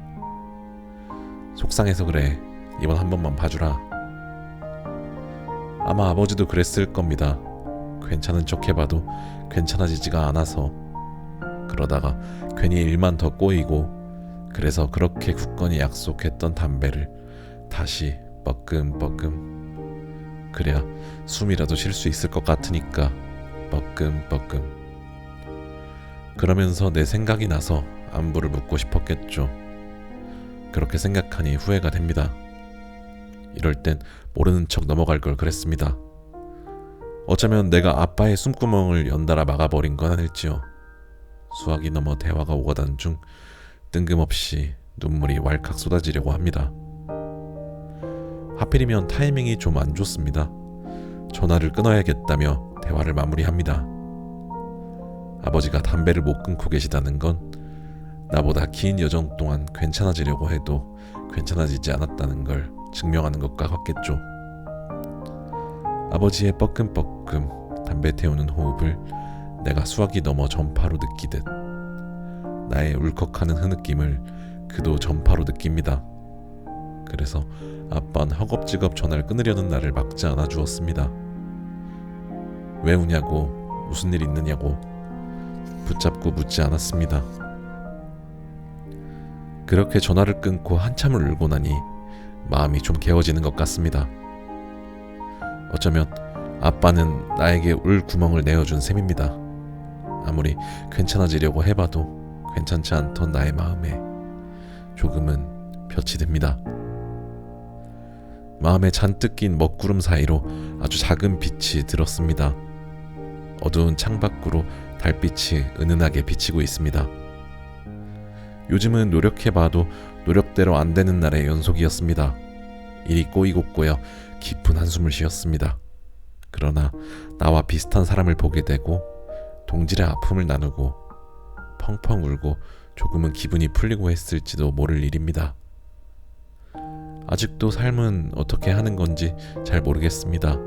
속상해서 그래. 이번 한 번만 봐주라. 아마 아버지도 그랬을 겁니다. 괜찮은 척 해봐도 괜찮아지지가 않아서 그러다가 괜히 일만 더 꼬이고 그래서 그렇게 굳건히 약속했던 담배를 다시 뻐끔뻐끔 그래야 숨이라도 쉴 수 있을 것 같으니까 뻐끔뻐끔 그러면서 내 생각이 나서 안부를 묻고 싶었겠죠. 그렇게 생각하니 후회가 됩니다. 이럴 땐 모르는 척 넘어갈 걸 그랬습니다. 어쩌면 내가 아빠의 숨구멍을 연달아 막아버린 건 아닐지요. 수학이 넘어 대화가 오가던 중 뜬금없이 눈물이 왈칵 쏟아지려고 합니다. 하필이면 타이밍이 좀 안 좋습니다. 전화를 끊어야겠다며 대화를 마무리합니다. 아버지가 담배를 못 끊고 계시다는 건 나보다 긴 여정 동안 괜찮아지려고 해도 괜찮아지지 않았다는 걸 증명하는 것과 같겠죠. 아버지의 뻐끔뻐끔 담배 태우는 호흡을 내가 수학이 넘어 전파로 느끼듯 나의 울컥하는 흐느낌을 그도 전파로 느낍니다. 그래서 아빠는 허겁지겁 전화를 끊으려는 나를 막지 않아 주었습니다. 왜 우냐고, 무슨 일 있느냐고 붙잡고 묻지 않았습니다. 그렇게 전화를 끊고 한참을 울고 나니 마음이 좀 개워지는 것 같습니다. 어쩌면 아빠는 나에게 울 구멍을 내어준 셈입니다. 아무리 괜찮아지려고 해봐도 괜찮지 않던 나의 마음에 조금은 볕이 듭니다. 마음에 잔뜩 낀 먹구름 사이로 아주 작은 빛이 들었습니다. 어두운 창밖으로 달빛이 은은하게 비치고 있습니다. 요즘은 노력해봐도 노력대로 안 되는 날의 연속이었습니다. 일이 꼬이고 꼬여 깊은 한숨을 쉬었습니다. 그러나 나와 비슷한 사람을 보게 되고 동질의 아픔을 나누고 펑펑 울고 조금은 기분이 풀리고 했을지도 모를 일입니다. 아직도 삶은 어떻게 하는 건지 잘 모르겠습니다.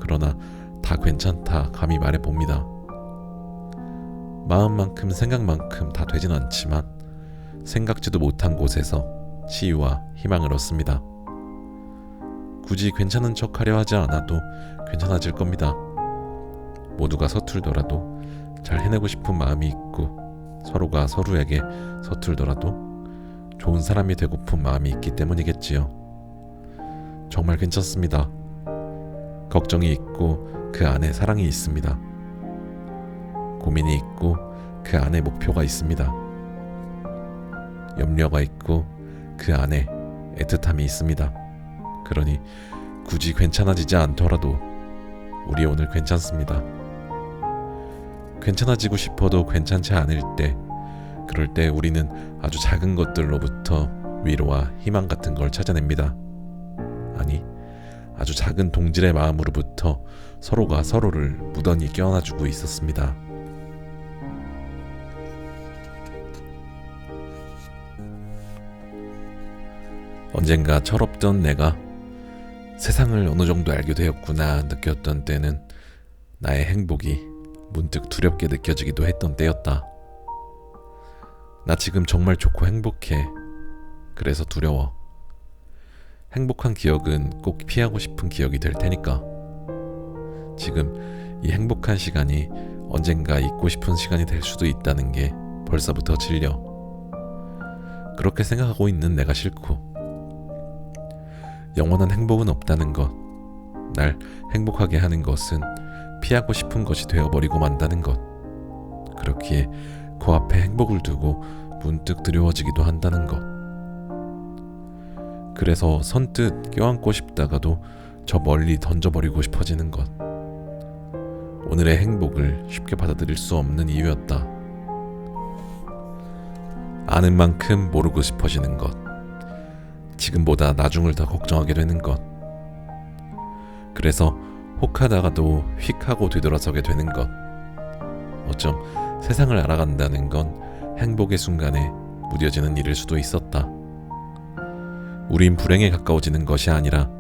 그러나 다 괜찮다 감히 말해봅니다. 마음만큼 생각만큼 다 되진 않지만 생각지도 못한 곳에서 치유와 희망을 얻습니다. 굳이 괜찮은 척 하려 하지 않아도 괜찮아질 겁니다. 모두가 서툴더라도 잘 해내고 싶은 마음이 있고 서로가 서로에게 서툴더라도 좋은 사람이 되고픈 마음이 있기 때문이겠지요. 정말 괜찮습니다. 걱정이 있고 그 안에 사랑이 있습니다. 고민이 있고 그 안에 목표가 있습니다. 염려가 있고 그 안에 애틋함이 있습니다. 그러니 굳이 괜찮아지지 않더라도 우리 오늘 괜찮습니다. 괜찮아지고 싶어도 괜찮지 않을 때, 그럴 때 우리는 아주 작은 것들로부터 위로와 희망 같은 걸 찾아냅니다. 아니, 아주 작은 동질의 마음으로부터 서로가 서로를 무던히 껴안아주고 있었습니다. 언젠가 철없던 내가 세상을 어느 정도 알게 되었구나 느꼈던 때는 나의 행복이 문득 두렵게 느껴지기도 했던 때였다. 나 지금 정말 좋고 행복해. 그래서 두려워. 행복한 기억은 꼭 피하고 싶은 기억이 될 테니까. 지금 이 행복한 시간이 언젠가 잊고 싶은 시간이 될 수도 있다는 게 벌써부터 질려. 그렇게 생각하고 있는 내가 싫고, 영원한 행복은 없다는 것, 날 행복하게 하는 것은 피하고 싶은 것이 되어버리고 만다는 것, 그렇기에 그 앞에 행복을 두고 문득 두려워지기도 한다는 것. 그래서 선뜻 껴안고 싶다가도 저 멀리 던져버리고 싶어지는 것. 오늘의 행복을 쉽게 받아들일 수 없는 이유였다. 아는 만큼 모르고 싶어지는 것. 지금보다 나중을 더 걱정하게 되는 것. 그래서 혹하다가도 휙 하고 뒤돌아서게 되는 것. 어쩜 세상을 알아간다는 건 행복의 순간에 무뎌지는 일일 수도 있었다. 우린 불행에 가까워지는 것이 아니라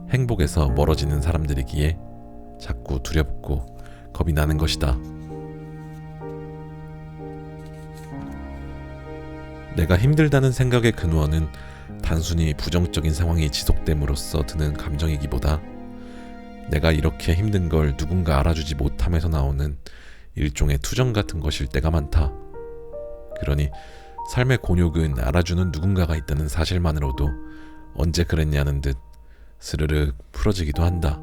행복에서 멀어지는 사람들이기에 자꾸 두렵고 겁이 나는 것이다. 내가 힘들다는 생각의 근원은 단순히 부정적인 상황이 지속됨으로써 드는 감정이기보다 내가 이렇게 힘든 걸 누군가 알아주지 못함에서 나오는 일종의 투정 같은 것일 때가 많다. 그러니 삶의 곤욕은 알아주는 누군가가 있다는 사실만으로도 언제 그랬냐는 듯 스르륵 풀어지기도 한다.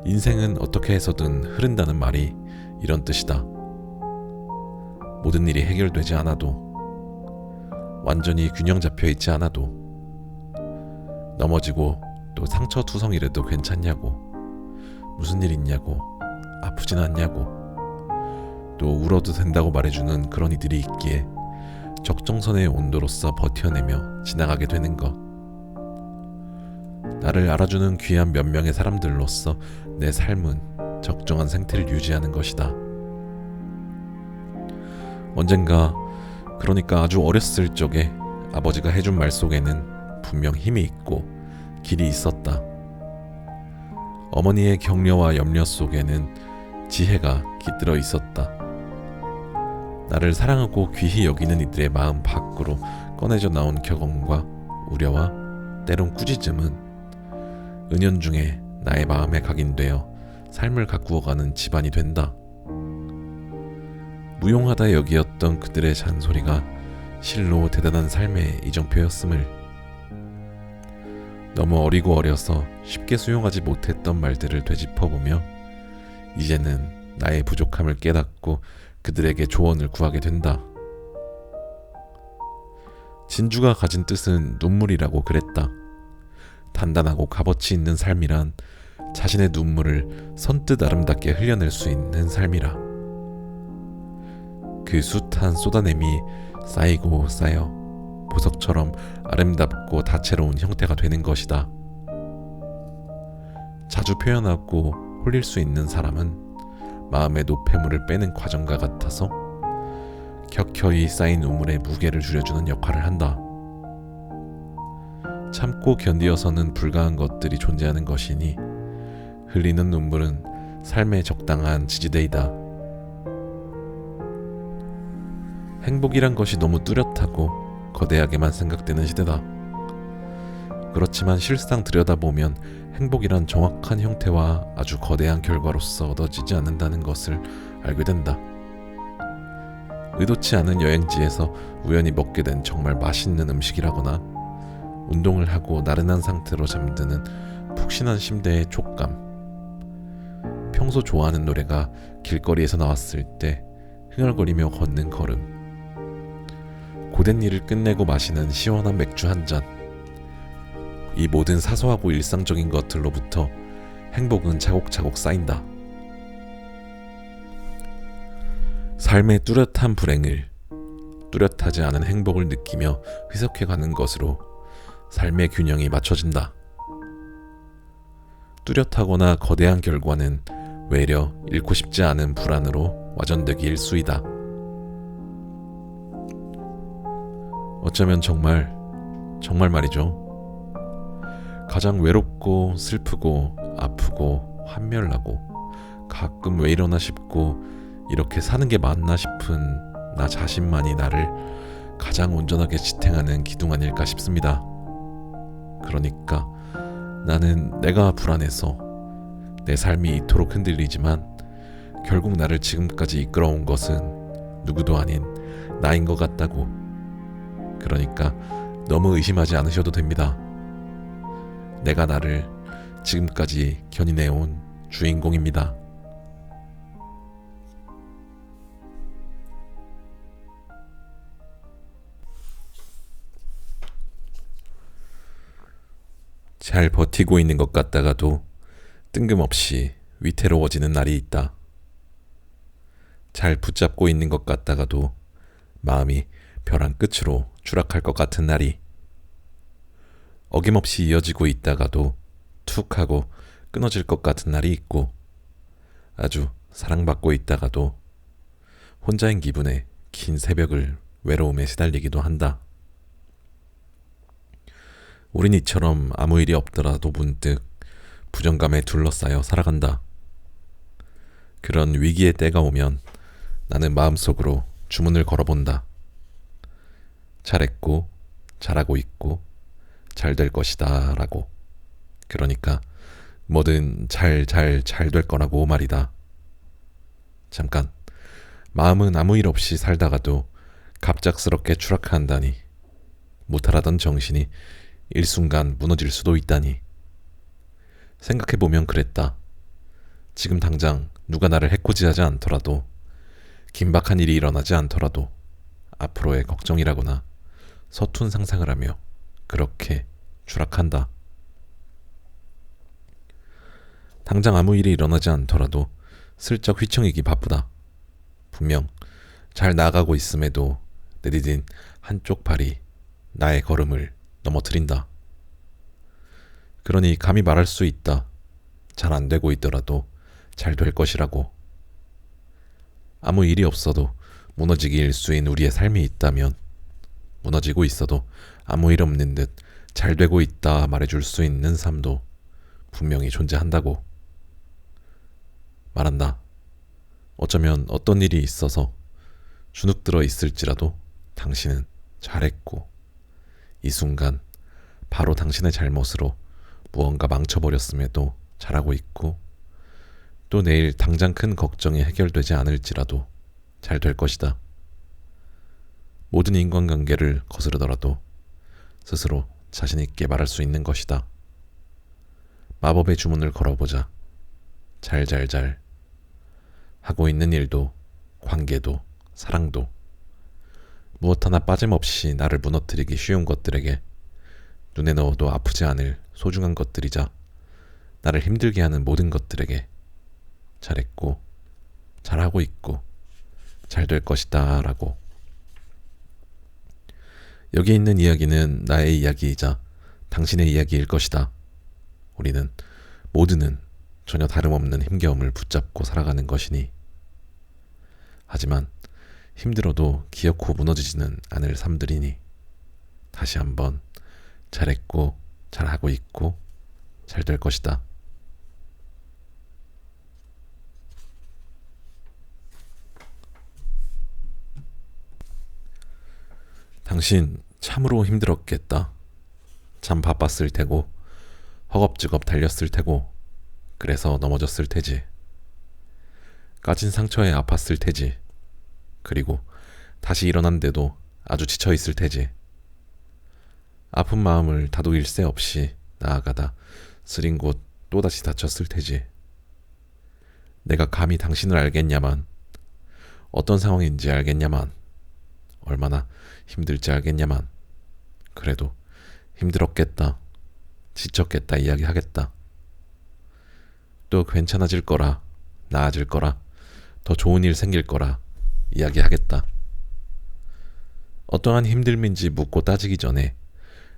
인생은 어떻게 해서든 흐른다는 말이 이런 뜻이다. 모든 일이 해결되지 않아도, 완전히 균형 잡혀 있지 않아도, 넘어지고 또 상처투성이라도 괜찮냐고, 무슨 일 있냐고, 아프진 않냐고, 또 울어도 된다고 말해주는 그런 이들이 있기에 적정선의 온도로서 버텨내며 지나가게 되는 것. 나를 알아주는 귀한 몇 명의 사람들로서 내 삶은 적정한 생태를 유지하는 것이다. 언젠가, 그러니까 아주 어렸을 적에 아버지가 해준 말 속에는 분명 힘이 있고 길이 있었다. 어머니의 격려와 염려 속에는 지혜가 깃들어 있었다. 나를 사랑하고 귀히 여기는 이들의 마음 밖으로 꺼내져 나온 격언과 우려와 때론 꾸짖음은 은연중에 나의 마음에 각인되어 삶을 가꾸어가는 집안이 된다. 무용하다 여기었던 그들의 잔소리가 실로 대단한 삶의 이정표였음을, 너무 어리고 어려서 쉽게 수용하지 못했던 말들을 되짚어보며 이제는 나의 부족함을 깨닫고 그들에게 조언을 구하게 된다. 진주가 가진 뜻은 눈물이라고 그랬다. 단단하고 값어치 있는 삶이란 자신의 눈물을 선뜻 아름답게 흘려낼 수 있는 삶이라. 그 숱한 쏟아냄이 쌓이고 쌓여 보석처럼 아름답고 다채로운 형태가 되는 것이다. 자주 표현하고 홀릴 수 있는 사람은 마음의 노폐물을 빼는 과정과 같아서 켜켜이 쌓인 우물의 무게를 줄여주는 역할을 한다. 참고 견디어서는 불가한 것들이 존재하는 것이니 흘리는 눈물은 삶의 적당한 지지대이다. 행복이란 것이 너무 뚜렷하고 거대하게만 생각되는 시대다. 그렇지만 실상 들여다보면 행복이란 정확한 형태와 아주 거대한 결과로서 얻어지지 않는다는 것을 알게 된다. 의도치 않은 여행지에서 우연히 먹게 된 정말 맛있는 음식이라거나 운동을 하고 나른한 상태로 잠드는 푹신한 침대의 촉감, 평소 좋아하는 노래가 길거리에서 나왔을 때 흥얼거리며 걷는 걸음, 고된 일을 끝내고 마시는 시원한 맥주 한 잔, 이 모든 사소하고 일상적인 것들로부터 행복은 차곡차곡 쌓인다. 삶의 뚜렷한 불행을 뚜렷하지 않은 행복을 느끼며 희석해가는 것으로 삶의 균형이 맞춰진다. 뚜렷하거나 거대한 결과는 외려 잃고 싶지 않은 불안으로 와전되기 일쑤이다. 어쩌면 정말 말이죠. 가장 외롭고 슬프고 아프고 환멸나고 가끔 왜 이러나 싶고 이렇게 사는 게 맞나 싶은 나 자신만이 나를 가장 온전하게 지탱하는 기둥 아닐까 싶습니다. 그러니까 나는 내가 불안해서 내 삶이 이토록 흔들리지만 결국 나를 지금까지 이끌어온 것은 누구도 아닌 나인 것 같다고. 그러니까 너무 의심하지 않으셔도 됩니다. 내가 나를 지금까지 견인해온 주인공입니다. 잘 버티고 있는 것 같다가도 뜬금없이 위태로워지는 날이 있다. 잘 붙잡고 있는 것 같다가도 마음이 벼랑 끝으로 추락할 것 같은 날이, 어김없이 이어지고 있다가도 툭 하고 끊어질 것 같은 날이 있고, 아주 사랑받고 있다가도 혼자인 기분에 긴 새벽을 외로움에 시달리기도 한다. 우린 이처럼 아무 일이 없더라도 문득 부정감에 둘러싸여 살아간다. 그런 위기의 때가 오면 나는 마음속으로 주문을 걸어본다. 잘했고, 잘하고 있고, 잘 될 것이다 라고. 그러니까 뭐든 잘 될 거라고 말이다. 잠깐, 마음은 아무 일 없이 살다가도 갑작스럽게 추락한다니, 무탈하던 정신이 일순간 무너질 수도 있다니. 생각해보면 그랬다. 지금 당장 누가 나를 해코지하지 않더라도, 긴박한 일이 일어나지 않더라도 앞으로의 걱정이라거나 서툰 상상을 하며 그렇게 추락한다. 당장 아무 일이 일어나지 않더라도 슬쩍 휘청이기 바쁘다. 분명 잘 나아가고 있음에도 내디딘 한쪽 발이 나의 걸음을 넘어뜨린다. 그러니 감히 말할 수 있다. 잘 안 되고 있더라도 잘 될 것이라고. 아무 일이 없어도 무너지기 일수인 우리의 삶이 있다면, 무너지고 있어도 아무 일 없는 듯 잘 되고 있다 말해줄 수 있는 삶도 분명히 존재한다고. 말한다. 어쩌면 어떤 일이 있어서 주눅들어 있을지라도 당신은 잘했고, 이 순간 바로 당신의 잘못으로 무언가 망쳐버렸음에도 잘하고 있고, 또 내일 당장 큰 걱정이 해결되지 않을지라도 잘 될 것이다. 모든 인간관계를 거스르더라도 스스로 자신있게 말할 수 있는 것이다. 마법의 주문을 걸어보자. 잘 하고 있는 일도, 관계도, 사랑도, 무엇 하나 빠짐없이 나를 무너뜨리기 쉬운 것들에게, 눈에 넣어도 아프지 않을 소중한 것들이자 나를 힘들게 하는 모든 것들에게 잘했고, 잘하고 있고, 잘 될 것이다 라고. 여기 있는 이야기는 나의 이야기이자 당신의 이야기일 것이다. 우리는 모두는 전혀 다름없는 힘겨움을 붙잡고 살아가는 것이니. 하지만 힘들어도 기어코 무너지지는 않을 삶들이니 다시 한번 잘했고, 잘하고 있고, 잘 될 것이다. 당신 참으로 힘들었겠다. 참 바빴을 테고, 허겁지겁 달렸을 테고, 그래서 넘어졌을 테지. 까진 상처에 아팠을 테지. 그리고 다시 일어난데도 아주 지쳐 있을 테지. 아픈 마음을 다독일 새 없이 나아가다 쓰린 곳 또다시 다쳤을 테지. 내가 감히 당신을 알겠냐만, 어떤 상황인지 알겠냐만, 얼마나 힘들지 알겠냐만, 그래도 힘들었겠다, 지쳤겠다 이야기하겠다. 또 괜찮아질 거라, 나아질 거라, 더 좋은 일 생길 거라 이야기하겠다. 어떠한 힘듦인지 묻고 따지기 전에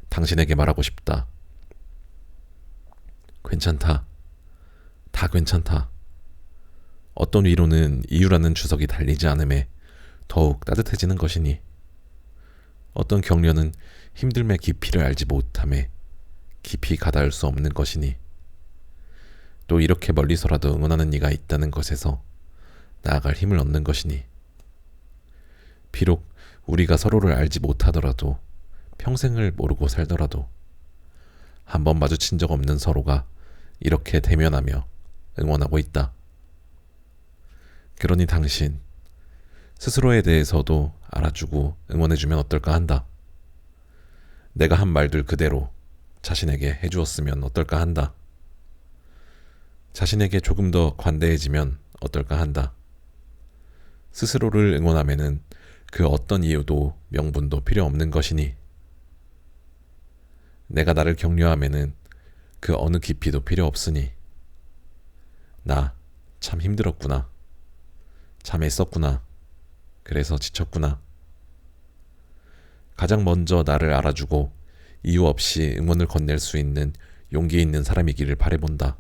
당신에게 말하고 싶다. 괜찮다. 다 괜찮다. 어떤 위로는 이유라는 주석이 달리지 않음에 더욱 따뜻해지는 것이니, 어떤 격려는 힘듦의 깊이를 알지 못함에 깊이 가닿을 수 없는 것이니, 또 이렇게 멀리서라도 응원하는 이가 있다는 것에서 나아갈 힘을 얻는 것이니, 비록 우리가 서로를 알지 못하더라도, 평생을 모르고 살더라도 한번 마주친 적 없는 서로가 이렇게 대면하며 응원하고 있다. 그러니 당신 스스로에 대해서도 알아주고 응원해주면 어떨까 한다. 내가 한 말들 그대로 자신에게 해주었으면 어떨까 한다. 자신에게 조금 더 관대해지면 어떨까 한다. 스스로를 응원하면은 그 어떤 이유도 명분도 필요 없는 것이니, 내가 나를 격려하면은 그 어느 깊이도 필요 없으니, 나 참 힘들었구나. 참 애썼구나. 그래서 지쳤구나. 가장 먼저 나를 알아주고 이유 없이 응원을 건넬 수 있는 용기 있는 사람이기를 바라본다.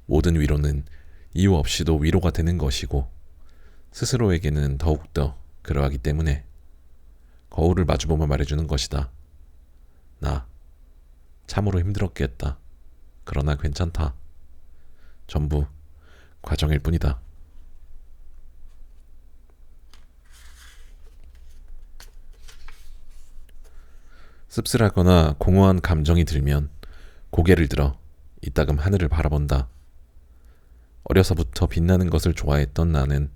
모든 위로는 이유 없이도 위로가 되는 것이고, 스스로에게는 더욱더 그러하기 때문에 거울을 마주보며 말해주는 것이다. 나 참으로 힘들었겠다. 그러나 괜찮다. 전부 과정일 뿐이다. 씁쓸하거나 공허한 감정이 들면 고개를 들어 이따금 하늘을 바라본다. 어려서부터 빛나는 것을 좋아했던 나는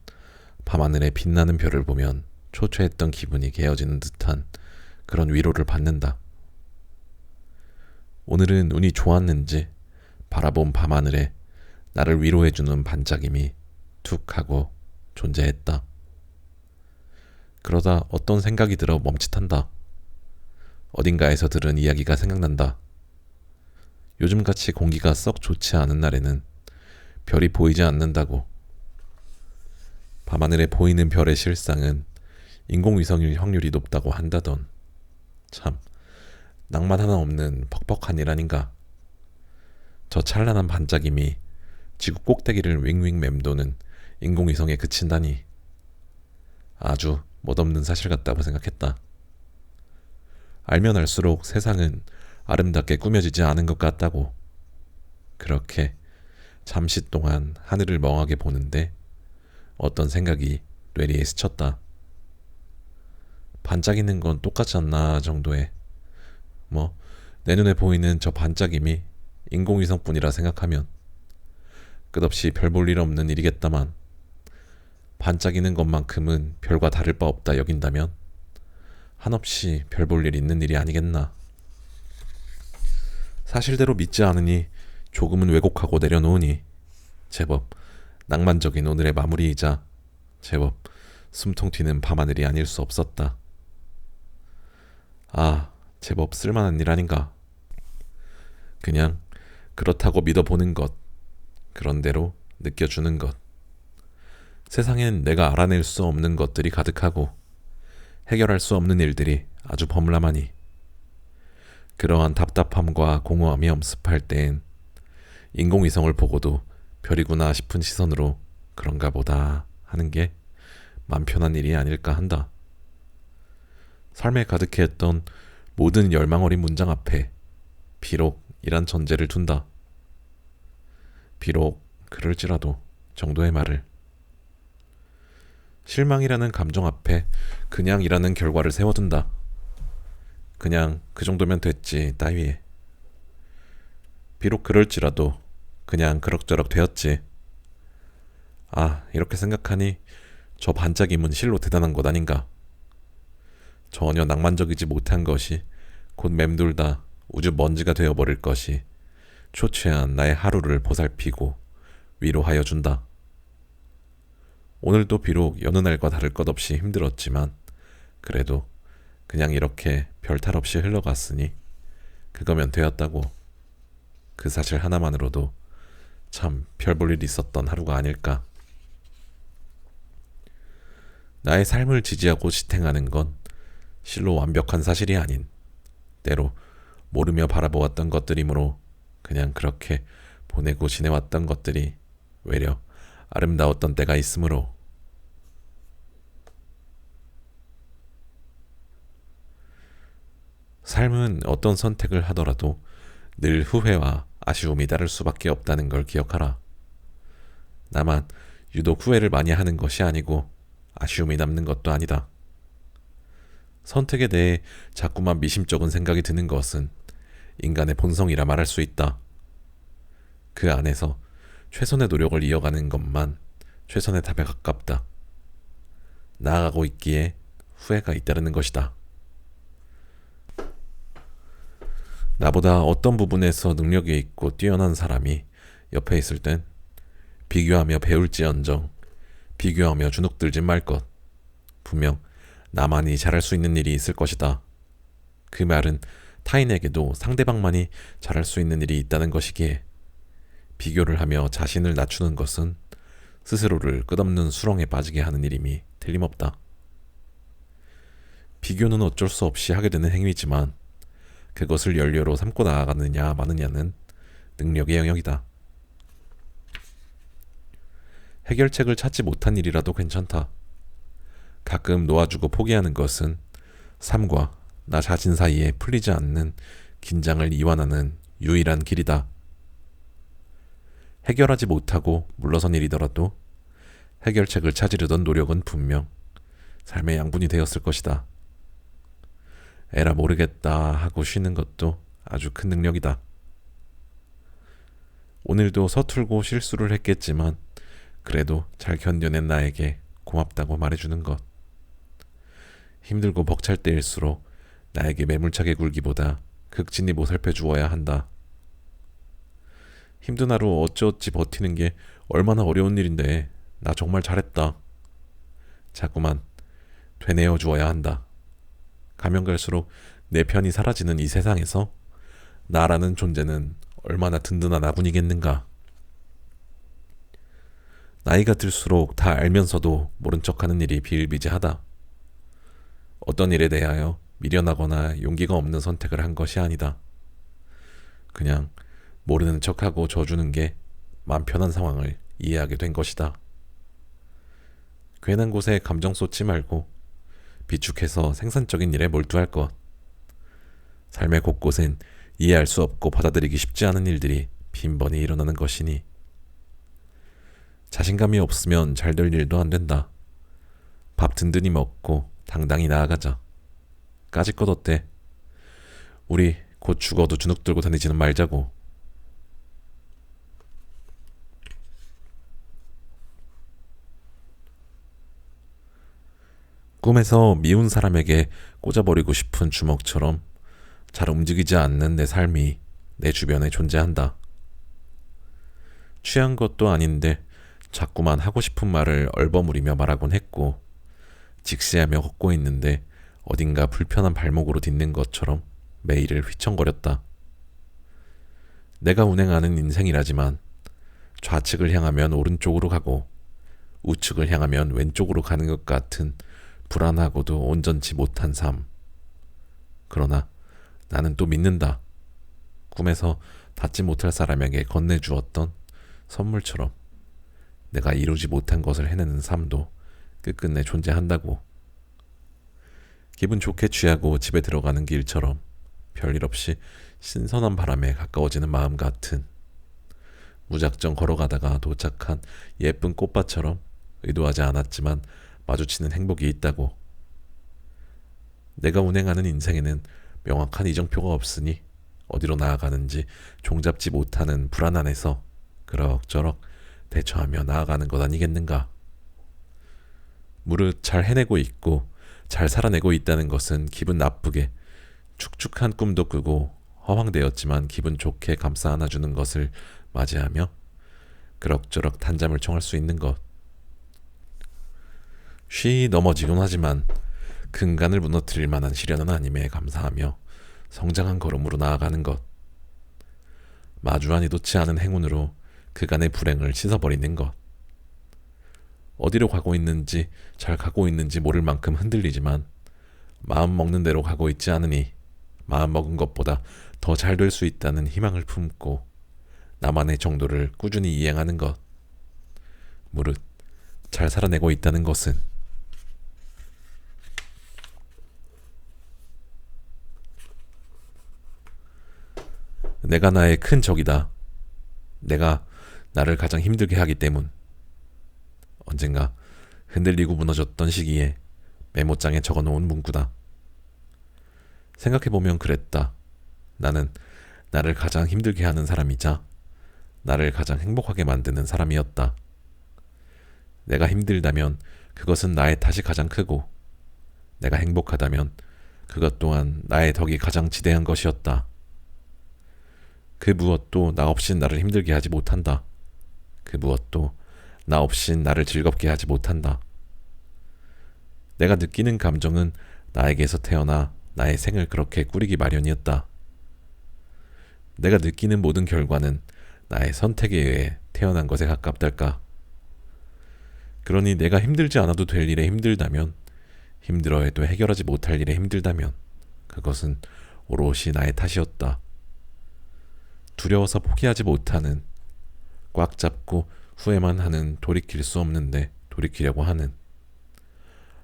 밤하늘에 빛나는 별을 보면 초췌했던 기분이 개어지는 듯한 그런 위로를 받는다. 오늘은 운이 좋았는지 바라본 밤하늘에 나를 위로해주는 반짝임이 툭 하고 존재했다. 그러다 어떤 생각이 들어 멈칫한다. 어딘가에서 들은 이야기가 생각난다. 요즘같이 공기가 썩 좋지 않은 날에는 별이 보이지 않는다고. 밤하늘에 보이는 별의 실상은 인공위성일 확률이 높다고 한다던. 참 낭만 하나 없는 퍽퍽한 일 아닌가. 저 찬란한 반짝임이 지구 꼭대기를 윙윙 맴도는 인공위성에 그친다니 아주 멋없는 사실 같다고 생각했다. 알면 알수록 세상은 아름답게 꾸며지지 않은 것 같다고. 그렇게 잠시 동안 하늘을 멍하게 보는데 어떤 생각이 뇌리에 스쳤다. 반짝이는 건 똑같지 않나 정도의, 내 눈에 보이는 저 반짝임이 인공위성뿐이라 생각하면 끝없이 별 볼 일 없는 일이겠다만, 반짝이는 것만큼은 별과 다를 바 없다 여긴다면 한없이 별 볼 일 있는 일이 아니겠나. 사실대로 믿지 않으니 조금은 왜곡하고 내려놓으니 제법 낭만적인 오늘의 마무리이자 제법 숨통 튀는 밤하늘이 아닐 수 없었다. 아, 제법 쓸만한 일 아닌가. 그냥 그렇다고 믿어보는 것, 그런대로 느껴주는 것. 세상엔 내가 알아낼 수 없는 것들이 가득하고 해결할 수 없는 일들이 아주 범람하니, 그러한 답답함과 공허함이 엄습할 때엔 인공위성을 보고도 별이구나 싶은 시선으로 그런가 보다 하는 게 맘 편한 일이 아닐까 한다. 삶에 가득했던 모든 열망 어린 문장 앞에 비록 이란 전제를 둔다. 비록 그럴지라도 정도의 말을. 실망이라는 감정 앞에 그냥이라는 결과를 세워둔다. 그냥 그 정도면 됐지 따위에. 비록 그럴지라도 그냥 그럭저럭 되었지. 아, 이렇게 생각하니 저 반짝임은 실로 대단한 것 아닌가. 전혀 낭만적이지 못한 것이 곧 맴돌다 우주 먼지가 되어버릴 것이 초췌한 나의 하루를 보살피고 위로하여 준다. 오늘도 비록 여느 날과 다를 것 없이 힘들었지만 그래도 그냥 이렇게 별탈 없이 흘러갔으니 그거면 되었다고. 그 사실 하나만으로도 참 별 볼 일이 있었던 하루가 아닐까. 나의 삶을 지지하고 지탱하는 건 실로 완벽한 사실이 아닌 때로 모르며 바라보았던 것들이므로 그냥 그렇게 보내고 지내왔던 것들이 외려 아름다웠던 때가 있으므로. 삶은 어떤 선택을 하더라도 늘 후회와 아쉬움이 따를 수밖에 없다는 걸 기억하라. 나만 유독 후회를 많이 하는 것이 아니고 아쉬움이 남는 것도 아니다. 선택에 대해 자꾸만 미심쩍은 생각이 드는 것은 인간의 본성이라 말할 수 있다. 그 안에서 최선의 노력을 이어가는 것만 최선의 답에 가깝다. 나아가고 있기에 후회가 잇따르는 것이다. 나보다 어떤 부분에서 능력이 있고 뛰어난 사람이 옆에 있을 땐 비교하며 배울지언정 비교하며 주눅들지 말 것. 분명 나만이 잘할 수 있는 일이 있을 것이다. 그 말은 타인에게도 상대방만이 잘할 수 있는 일이 있다는 것이기에 비교를 하며 자신을 낮추는 것은 스스로를 끝없는 수렁에 빠지게 하는 일임이 틀림없다. 비교는 어쩔 수 없이 하게 되는 행위지만 그것을 연료로 삼고 나아가느냐 마느냐는 능력의 영역이다. 해결책을 찾지 못한 일이라도 괜찮다. 가끔 놓아주고 포기하는 것은 삶과 나 자신 사이에 풀리지 않는 긴장을 이완하는 유일한 길이다. 해결하지 못하고 물러선 일이더라도 해결책을 찾으려던 노력은 분명 삶의 양분이 되었을 것이다. 에라 모르겠다 하고 쉬는 것도 아주 큰 능력이다. 오늘도 서툴고 실수를 했겠지만 그래도 잘 견뎌낸 나에게 고맙다고 말해주는 것. 힘들고 벅찰 때일수록 나에게 매몰차게 굴기보다 극진히 보살펴 주어야 한다. 힘든 하루 어찌어찌 버티는 게 얼마나 어려운 일인데 나 정말 잘했다. 자꾸만 되뇌어 주어야 한다. 가면 갈수록 내 편이 사라지는 이 세상에서 나라는 존재는 얼마나 든든한 아군이겠는가. 나이가 들수록 다 알면서도 모른 척하는 일이 비일비재하다. 어떤 일에 대하여 미련하거나 용기가 없는 선택을 한 것이 아니다. 그냥 모르는 척하고 져주는 게 맘 편한 상황을 이해하게 된 것이다. 괜한 곳에 감정 쏟지 말고 비축해서 생산적인 일에 몰두할 것. 삶의 곳곳엔 이해할 수 없고 받아들이기 쉽지 않은 일들이 빈번히 일어나는 것이니 자신감이 없으면 잘 될 일도 안 된다. 밥 든든히 먹고 당당히 나아가자. 까짓 것 어때? 우리 곧 죽어도 주눅 들고 다니지는 말자고. 꿈에서 미운 사람에게 꽂아버리고 싶은 주먹처럼 잘 움직이지 않는 내 삶이 내 주변에 존재한다. 취한 것도 아닌데 자꾸만 하고 싶은 말을 얼버무리며 말하곤 했고 직시하며 걷고 있는데 어딘가 불편한 발목으로 딛는 것처럼 매일을 휘청거렸다. 내가 운행하는 인생이라지만 좌측을 향하면 오른쪽으로 가고 우측을 향하면 왼쪽으로 가는 것 같은 불안하고도 온전치 못한 삶. 그러나 나는 또 믿는다. 꿈에서 닿지 못할 사람에게 건네주었던 선물처럼 내가 이루지 못한 것을 해내는 삶도 끝끝내 존재한다고. 기분 좋게 취하고 집에 들어가는 길처럼 별일 없이 신선한 바람에 가까워지는 마음 같은, 무작정 걸어가다가 도착한 예쁜 꽃밭처럼 의도하지 않았지만 마주치는 행복이 있다고. 내가 운행하는 인생에는 명확한 이정표가 없으니 어디로 나아가는지 종잡지 못하는 불안 안에서 그럭저럭 대처하며 나아가는 것 아니겠는가. 무릇 잘 해내고 있고 잘 살아내고 있다는 것은 기분 나쁘게 축축한 꿈도 꾸고 허황되었지만 기분 좋게 감싸 안아주는 것을 맞이하며 그럭저럭 단잠을 청할 수 있는 것. 쉬 넘어지곤 하지만 근간을 무너뜨릴 만한 시련은 아님에 감사하며 성장한 걸음으로 나아가는 것. 마주한 이도치 않은 행운으로 그간의 불행을 씻어버리는 것. 어디로 가고 있는지 잘 가고 있는지 모를 만큼 흔들리지만 마음 먹는 대로 가고 있지 않으니 마음 먹은 것보다 더 잘 될 수 있다는 희망을 품고 나만의 정도를 꾸준히 이행하는 것. 무릇 잘 살아내고 있다는 것은 내가 나의 큰 적이다. 내가 나를 가장 힘들게 하기 때문. 언젠가 흔들리고 무너졌던 시기에 메모장에 적어놓은 문구다. 생각해보면 그랬다. 나는 나를 가장 힘들게 하는 사람이자 나를 가장 행복하게 만드는 사람이었다. 내가 힘들다면 그것은 나의 탓이 가장 크고 내가 행복하다면 그것 또한 나의 덕이 가장 지대한 것이었다. 그 무엇도 나 없인 나를 힘들게 하지 못한다. 그 무엇도 나 없인 나를 즐겁게 하지 못한다. 내가 느끼는 감정은 나에게서 태어나 나의 생을 그렇게 꾸리기 마련이었다. 내가 느끼는 모든 결과는 나의 선택에 의해 태어난 것에 가깝달까. 그러니 내가 힘들지 않아도 될 일에 힘들다면, 힘들어해도 해결하지 못할 일에 힘들다면 그것은 오롯이 나의 탓이었다. 두려워서 포기하지 못하는, 꽉 잡고 후회만 하는, 돌이킬 수 없는데 돌이키려고 하는,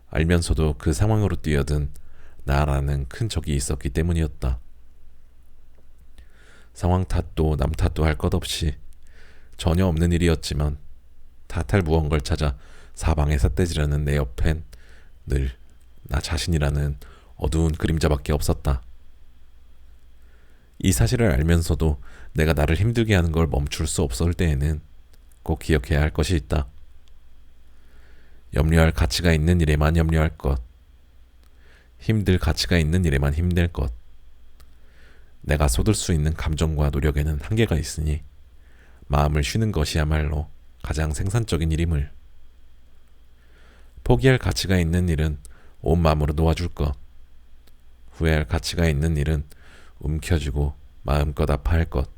알면서도 그 상황으로 뛰어든 나라는 큰 적이 있었기 때문이었다. 상황 탓도 남 탓도 할 것 없이 전혀 없는 일이었지만 탓할 무언가를 찾아 사방에 삿대지르는 내 옆엔 늘 나 자신이라는 어두운 그림자밖에 없었다. 이 사실을 알면서도 내가 나를 힘들게 하는 걸 멈출 수 없을 때에는 꼭 기억해야 할 것이 있다. 염려할 가치가 있는 일에만 염려할 것, 힘들 가치가 있는 일에만 힘낼 것. 내가 쏟을 수 있는 감정과 노력에는 한계가 있으니 마음을 쉬는 것이야말로 가장 생산적인 일임을. 포기할 가치가 있는 일은 온 마음으로 놓아줄 것, 후회할 가치가 있는 일은 움켜쥐고 마음껏 아파할 것.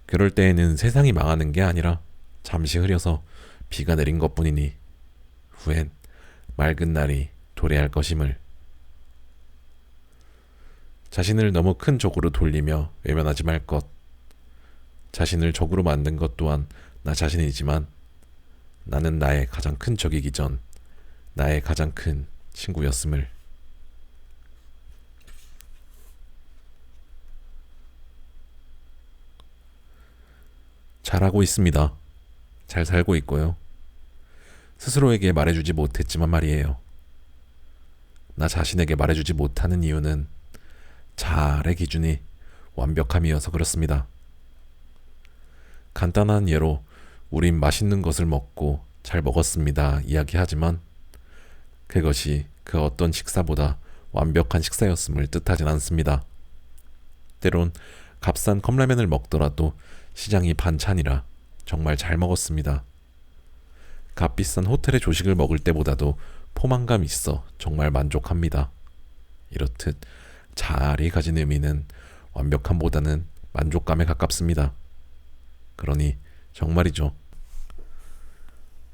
그럴 때에는 세상이 망하는 게 아니라 잠시 흐려서 비가 내린 것뿐이니 후엔 맑은 날이 도래할 것임을. 자신을 너무 큰 적으로 돌리며 외면하지 말 것. 자신을 적으로 만든 것 또한 나 자신이지만 나는 나의 가장 큰 적이기 전 나의 가장 큰 친구였음을. 잘하고 있습니다. 잘 살고 있고요. 스스로에게 말해주지 못했지만 말이에요. 나 자신에게 말해주지 못하는 이유는 잘의 기준이 완벽함이어서 그렇습니다. 간단한 예로 우린 맛있는 것을 먹고 잘 먹었습니다 이야기하지만 그것이 그 어떤 식사보다 완벽한 식사였음을 뜻하진 않습니다. 때론 값싼 컵라면을 먹더라도 시장이 반찬이라 정말 잘 먹었습니다. 값비싼 호텔의 조식을 먹을 때보다도 포만감 있어 정말 만족합니다. 이렇듯 잘이 가진 의미는 완벽함보다는 만족감에 가깝습니다. 그러니 정말이죠.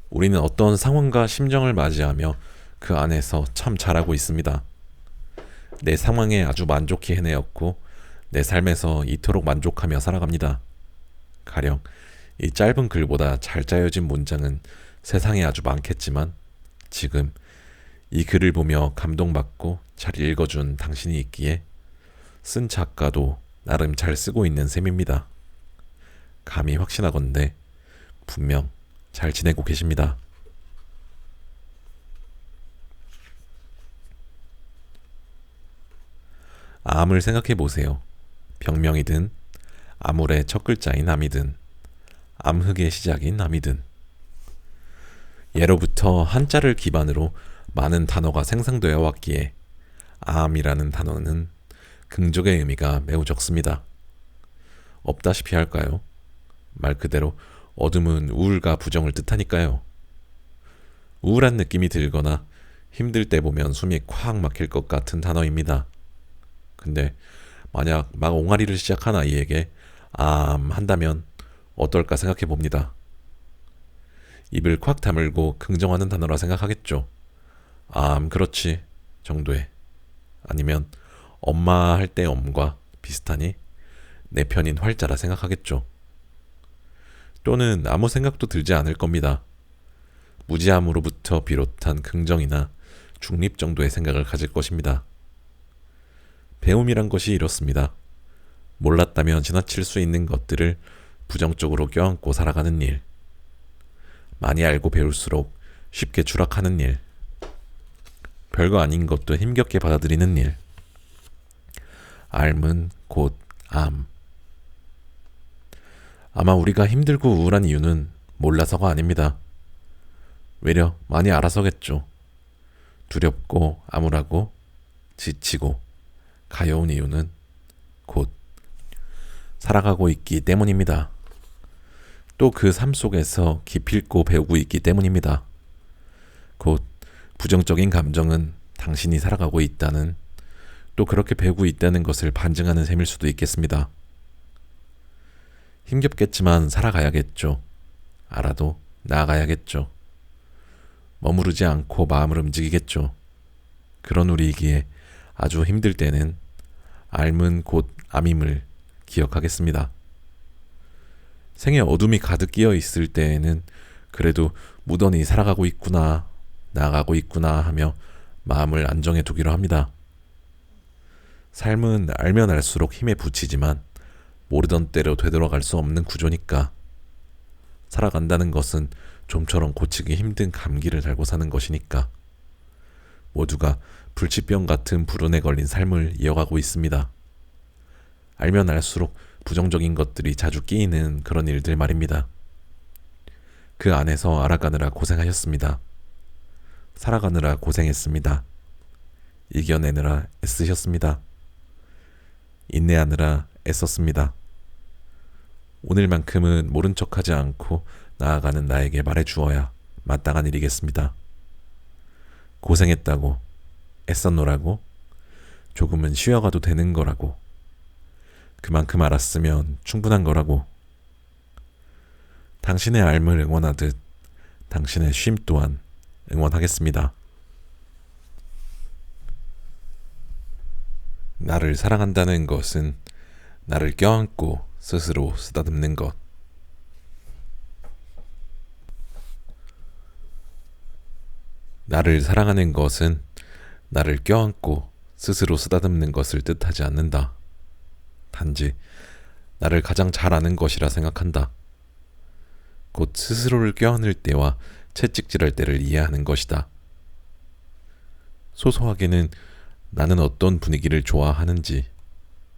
우리는 어떤 상황과 심정을 맞이하며 그 안에서 참 잘하고 있습니다. 내 상황에 아주 만족히 해내었고 내 삶에서 이토록 만족하며 살아갑니다. 가령 이 짧은 글보다 잘 짜여진 문장은 세상에 아주 많겠지만 지금 이 글을 보며 감동받고 잘 읽어준 당신이 있기에 쓴 작가도 나름 잘 쓰고 있는 셈입니다. 감히 확신하건대 분명 잘 지내고 계십니다. 암을 생각해 보세요. 병명이든 암울의 첫 글자인 암이든 암흑의 시작인 암이든 예로부터 한자를 기반으로 많은 단어가 생성되어 왔기에 암이라는 단어는 긍정의 의미가 매우 적습니다. 없다시피 할까요? 말 그대로 어둠은 우울과 부정을 뜻하니까요. 우울한 느낌이 들거나 힘들 때 보면 숨이 콱 막힐 것 같은 단어입니다. 근데 만약 막 옹알이를 시작한 아이에게 암 한다면 어떨까 생각해 봅니다. 입을 콱 다물고 긍정하는 단어라 생각하겠죠. 암 그렇지 정도의. 아니면 엄마 할 때 엄과 비슷하니 내 편인 활자라 생각하겠죠. 또는 아무 생각도 들지 않을 겁니다. 무지함으로부터 비롯한 긍정이나 중립 정도의 생각을 가질 것입니다. 배움이란 것이 이렇습니다. 몰랐다면 지나칠 수 있는 것들을 부정적으로 껴안고 살아가는 일. 많이 알고 배울수록 쉽게 추락하는 일. 별거 아닌 것도 힘겹게 받아들이는 일. 앓은 곧 암. 아마 우리가 힘들고 우울한 이유는 몰라서가 아닙니다. 외려 많이 알아서겠죠. 두렵고 암울하고 지치고 가여운 이유는 곧 살아가고 있기 때문입니다. 또 그 삶 속에서 기필코 배우고 있기 때문입니다. 곧 부정적인 감정은 당신이 살아가고 있다는, 또 그렇게 배우고 있다는 것을 반증하는 셈일 수도 있겠습니다. 힘겹겠지만 살아가야겠죠. 알아도 나아가야겠죠. 머무르지 않고 마음을 움직이겠죠. 그런 우리이기에 아주 힘들 때는 앓은 곧 암임을 기억하겠습니다. 생에 어둠이 가득 끼어 있을 때에는 그래도 무던히 살아가고 있구나, 나아가고 있구나 하며 마음을 안정해 두기로 합니다. 삶은 알면 알수록 힘에 부치지만 모르던 때로 되돌아갈 수 없는 구조니까, 살아간다는 것은 좀처럼 고치기 힘든 감기를 달고 사는 것이니까 모두가 불치병 같은 불운에 걸린 삶을 이어가고 있습니다. 알면 알수록 부정적인 것들이 자주 끼이는 그런 일들 말입니다. 그 안에서 알아가느라 고생하셨습니다. 살아가느라 고생했습니다. 이겨내느라 애쓰셨습니다. 인내하느라 애썼습니다. 오늘만큼은 모른 척하지 않고 나아가는 나에게 말해주어야 마땅한 일이겠습니다. 고생했다고, 애썼노라고, 조금은 쉬어가도 되는 거라고, 그만큼 알았으면 충분한 거라고. 당신의 앓음을 응원하듯 당신의 쉼 또한 응원하겠습니다. 나를 사랑한다는 것은 나를 껴안고 스스로 쓰다듬는 것. 나를 사랑하는 것은 나를 껴안고 스스로 쓰다듬는 것을 뜻하지 않는다. 단지 나를 가장 잘 아는 것이라 생각한다. 곧 스스로를 껴안을 때와 채찍질할 때를 이해하는 것이다. 소소하게는 나는 어떤 분위기를 좋아하는지,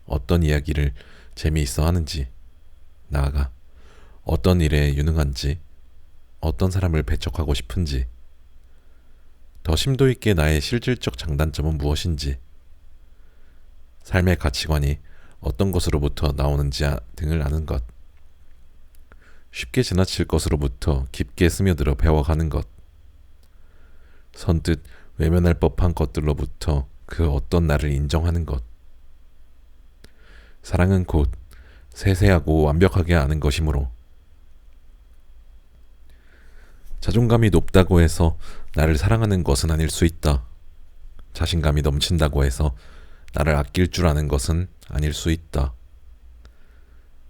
어떤 이야기를 재미있어 하는지, 나아가 어떤 일에 유능한지, 어떤 사람을 배척하고 싶은지, 더 심도 있게 나의 실질적 장단점은 무엇인지, 삶의 가치관이 어떤 것으로부터 나오는지 등을 아는 것, 쉽게 지나칠 것으로부터 깊게 스며들어 배워가는 것, 선뜻 외면할 법한 것들로부터 그 어떤 나를 인정하는 것. 사랑은 곧 세세하고 완벽하게 아는 것이므로, 자존감이 높다고 해서 나를 사랑하는 것은 아닐 수 있다. 자신감이 넘친다고 해서 나를 아낄 줄 아는 것은 아닐 수 있다.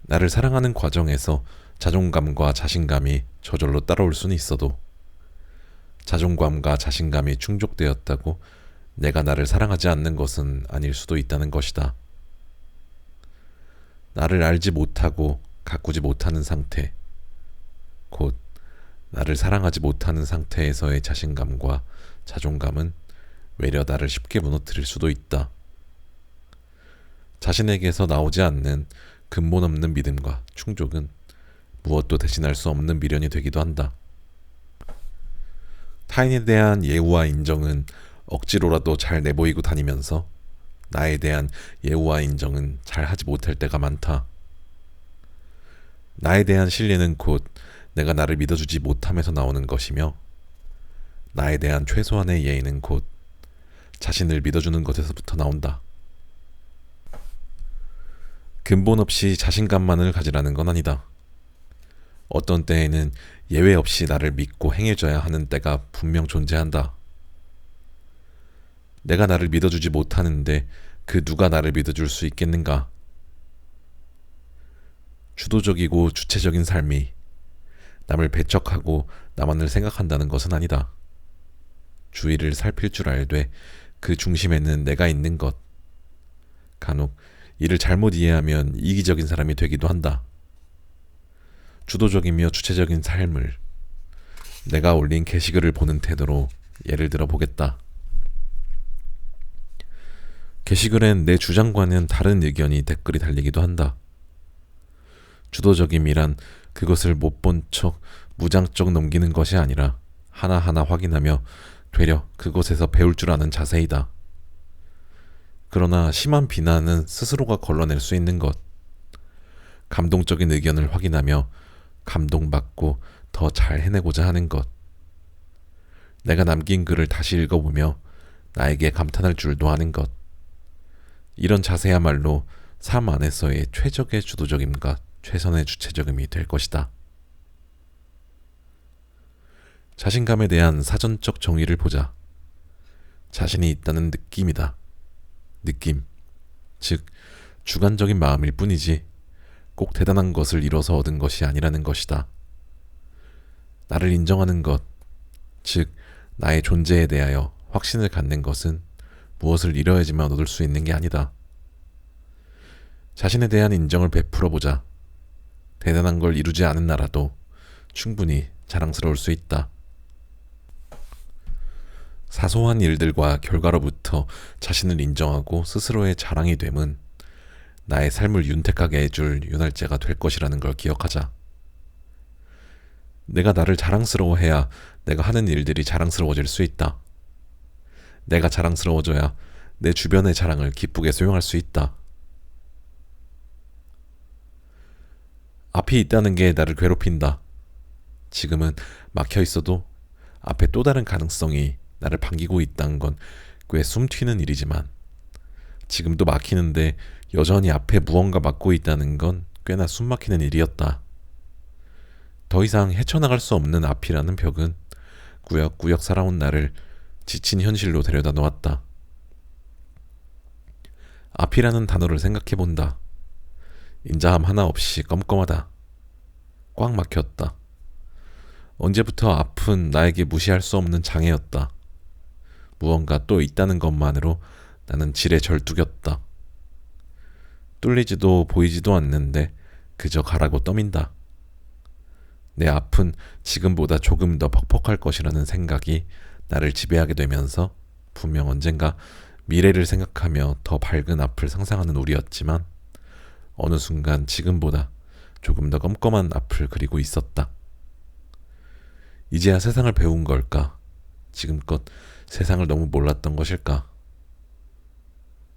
나를 사랑하는 과정에서 자존감과 자신감이 저절로 따라올 수는 있어도, 자존감과 자신감이 충족되었다고 내가 나를 사랑하지 않는 것은 아닐 수도 있다는 것이다. 나를 알지 못하고 가꾸지 못하는 상태, 곧 나를 사랑하지 못하는 상태에서의 자신감과 자존감은 외려 나를 쉽게 무너뜨릴 수도 있다. 자신에게서 나오지 않는 근본 없는 믿음과 충족은 무엇도 대신할 수 없는 미련이 되기도 한다. 타인에 대한 예우와 인정은 억지로라도 잘 내보이고 다니면서 나에 대한 예우와 인정은 잘 하지 못할 때가 많다. 나에 대한 신뢰는 곧 내가 나를 믿어주지 못함에서 나오는 것이며, 나에 대한 최소한의 예의는 곧 자신을 믿어주는 것에서부터 나온다. 근본 없이 자신감만을 가지라는 건 아니다. 어떤 때에는 예외 없이 나를 믿고 행해줘야 하는 때가 분명 존재한다. 내가 나를 믿어주지 못하는데 그 누가 나를 믿어줄 수 있겠는가? 주도적이고 주체적인 삶이 남을 배척하고 나만을 생각한다는 것은 아니다. 주위를 살필 줄 알되 그 중심에는 내가 있는 것, 간혹 이를 잘못 이해하면 이기적인 사람이 되기도 한다. 주도적이며 주체적인 삶을 내가 올린 게시글을 보는 태도로 예를 들어 보겠다. 게시글엔 내 주장과는 다른 의견이 댓글이 달리기도 한다. 주도적임이란 그것을 못 본 척 무장적 넘기는 것이 아니라 하나하나 확인하며 되려 그곳에서 배울 줄 아는 자세이다. 그러나 심한 비난은 스스로가 걸러낼 수 있는 것. 감동적인 의견을 확인하며 감동받고 더 잘 해내고자 하는 것. 내가 남긴 글을 다시 읽어보며 나에게 감탄할 줄도 아는 것. 이런 자세야말로 삶 안에서의 최적의 주도적임과 최선의 주체적임이 될 것이다. 자신감에 대한 사전적 정의를 보자. 자신이 있다는 느낌이다. 느낌, 즉 주관적인 마음일 뿐이지 꼭 대단한 것을 이뤄서 얻은 것이 아니라는 것이다. 나를 인정하는 것, 즉 나의 존재에 대하여 확신을 갖는 것은 무엇을 이뤄야지만 얻을 수 있는 게 아니다. 자신에 대한 인정을 베풀어 보자. 대단한 걸 이루지 않은 나라도 충분히 자랑스러울 수 있다. 사소한 일들과 결과로부터 자신을 인정하고 스스로의 자랑이 됨은 나의 삶을 윤택하게 해줄 윤활제가 될 것이라는 걸 기억하자. 내가 나를 자랑스러워해야 내가 하는 일들이 자랑스러워질 수 있다. 내가 자랑스러워져야 내 주변의 자랑을 기쁘게 수용할 수 있다. 앞이 있다는 게 나를 괴롭힌다. 지금은 막혀 있어도 앞에 또 다른 가능성이 나를 반기고 있다는 건 꽤 숨튀는 일이지만 지금도 막히는데 여전히 앞에 무언가 막고 있다는 건 꽤나 숨막히는 일이었다. 더 이상 헤쳐나갈 수 없는 앞이라는 벽은 꾸역꾸역 살아온 나를 지친 현실로 데려다 놓았다. 앞이라는 단어를 생각해본다. 인자함 하나 없이 껌껌하다. 꽉 막혔다. 언제부터 앞은 나에게 무시할 수 없는 장애였다. 무언가 또 있다는 것만으로 나는 지레 절뚝였다. 뚫리지도 보이지도 않는데 그저 가라고 떠민다. 내 앞은 지금보다 조금 더 퍽퍽할 것이라는 생각이 나를 지배하게 되면서 분명 언젠가 미래를 생각하며 더 밝은 앞을 상상하는 우리였지만 어느 순간 지금보다 조금 더 껌껌한 앞을 그리고 있었다. 이제야 세상을 배운 걸까? 지금껏 세상을 너무 몰랐던 것일까?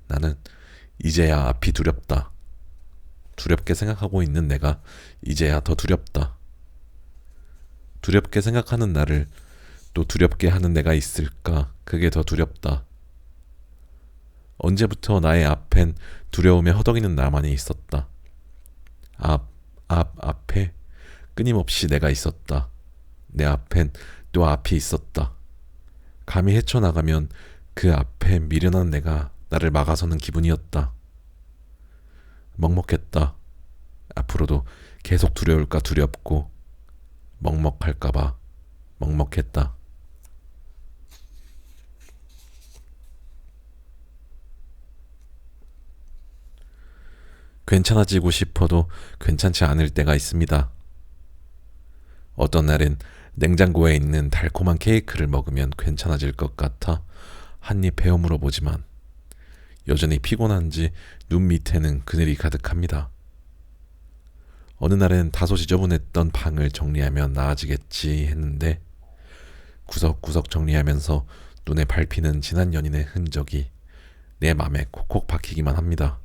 나는 이제야 앞이 두렵다. 두렵게 생각하고 있는 내가 이제야 더 두렵다. 두렵게 생각하는 나를 또 두렵게 하는 내가 있을까? 그게 더 두렵다. 언제부터 나의 앞엔 두려움에 허덕이는 나만이 있었다. 앞에 끊임없이 내가 있었다. 내 앞엔 또 앞이 있었다. 감히 헤쳐나가면 그 앞에 미련한 내가 나를 막아서는 기분이었다. 먹먹했다. 앞으로도 계속 두려울까 두렵고 먹먹할까봐 먹먹했다. 괜찮아지고 싶어도 괜찮지 않을 때가 있습니다. 어떤 날엔 냉장고에 있는 달콤한 케이크를 먹으면 괜찮아질 것 같아 한입 헤어물어 보지만 여전히 피곤한지 눈 밑에는 그늘이 가득합니다. 어느 날엔 다소 지저분했던 방을 정리하면 나아지겠지 했는데 구석구석 정리하면서 눈에 밟히는 지난 연인의 흔적이 내 맘에 콕콕 박히기만 합니다.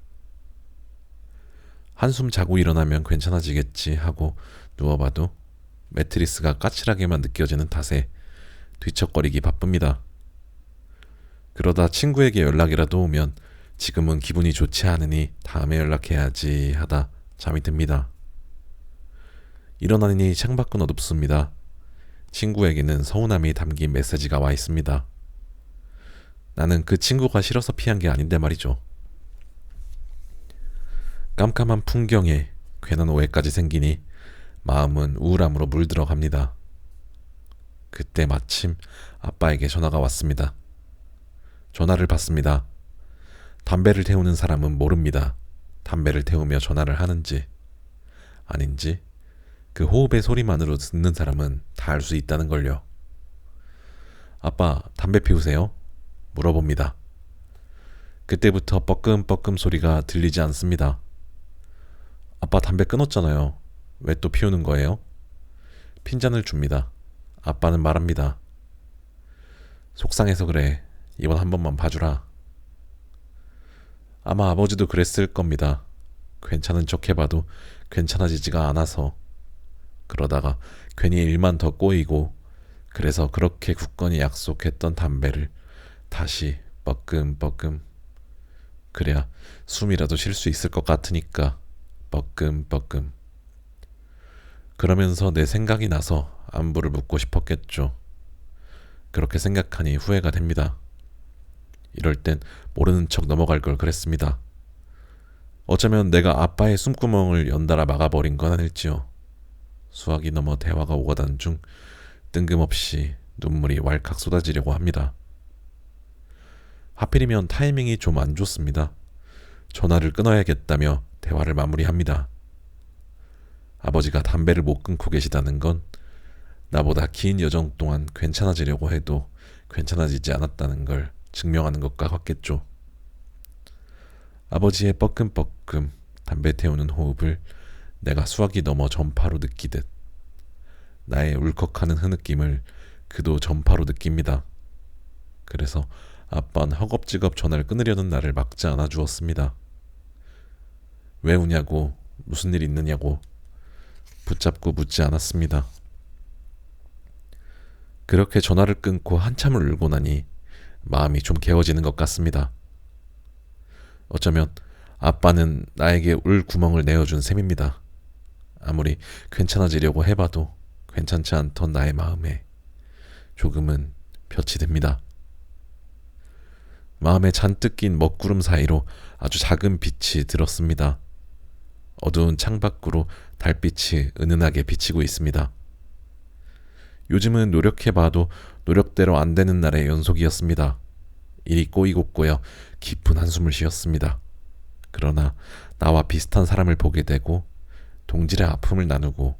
한숨 자고 일어나면 괜찮아지겠지 하고 누워봐도 매트리스가 까칠하게만 느껴지는 탓에 뒤척거리기 바쁩니다. 그러다 친구에게 연락이라도 오면 지금은 기분이 좋지 않으니 다음에 연락해야지 하다 잠이 듭니다. 일어나니 창밖은 어둡습니다. 친구에게는 서운함이 담긴 메시지가 와 있습니다. 나는 그 친구가 싫어서 피한 게 아닌데 말이죠. 깜깜한 풍경에 괜한 오해까지 생기니 마음은 우울함으로 물들어갑니다. 그때 마침 아빠에게 전화가 왔습니다. 전화를 받습니다. 담배를 태우는 사람은 모릅니다. 담배를 태우며 전화를 하는지 아닌지 그 호흡의 소리만으로 듣는 사람은 다 알 수 있다는 걸요. 아빠, 담배 피우세요? 물어봅니다. 그때부터 뻐끔뻐끔 소리가 들리지 않습니다. 아빠 담배 끊었잖아요. 왜 또 피우는 거예요? 핀잔을 줍니다. 아빠는 말합니다. 속상해서 그래. 이번 한 번만 봐주라. 아마 아버지도 그랬을 겁니다. 괜찮은 척 해봐도 괜찮아지지가 않아서. 그러다가 괜히 일만 더 꼬이고 그래서 그렇게 굳건히 약속했던 담배를 다시 뻐끔뻐끔. 그래야 숨이라도 쉴 수 있을 것 같으니까 뻐끔뻐끔. 그러면서 내 생각이 나서 안부를 묻고 싶었겠죠. 그렇게 생각하니 후회가 됩니다. 이럴 땐 모르는 척 넘어갈 걸 그랬습니다. 어쩌면 내가 아빠의 숨구멍을 연달아 막아버린 건 아닐지요. 수학이 넘어 대화가 오가던 중 뜬금없이 눈물이 왈칵 쏟아지려고 합니다. 하필이면 타이밍이 좀 안 좋습니다. 전화를 끊어야겠다며 대화를 마무리합니다. 아버지가 담배를 못 끊고 계시다는 건 나보다 긴 여정 동안 괜찮아지려고 해도 괜찮아지지 않았다는 걸 증명하는 것과 같겠죠. 아버지의 뻐끔뻐끔 담배 태우는 호흡을 내가 수학이 넘어 전파로 느끼듯 나의 울컥하는 흐느낌을 그도 전파로 느낍니다. 그래서 아빠는 허겁지겁 전화를 끊으려는 나를 막지 않아 주었습니다. 왜 우냐고, 무슨 일 있느냐고 붙잡고 묻지 않았습니다. 그렇게 전화를 끊고 한참을 울고 나니 마음이 좀 개워지는 것 같습니다. 어쩌면 아빠는 나에게 울 구멍을 내어준 셈입니다. 아무리 괜찮아지려고 해봐도 괜찮지 않던 나의 마음에 조금은 볕이 듭니다. 마음에 잔뜩 낀 먹구름 사이로 아주 작은 빛이 들었습니다. 어두운 창밖으로 달빛이 은은하게 비치고 있습니다. 요즘은 노력해봐도 노력대로 안 되는 날의 연속이었습니다. 일이 꼬이고 꼬여 깊은 한숨을 쉬었습니다. 그러나 나와 비슷한 사람을 보게 되고 동질의 아픔을 나누고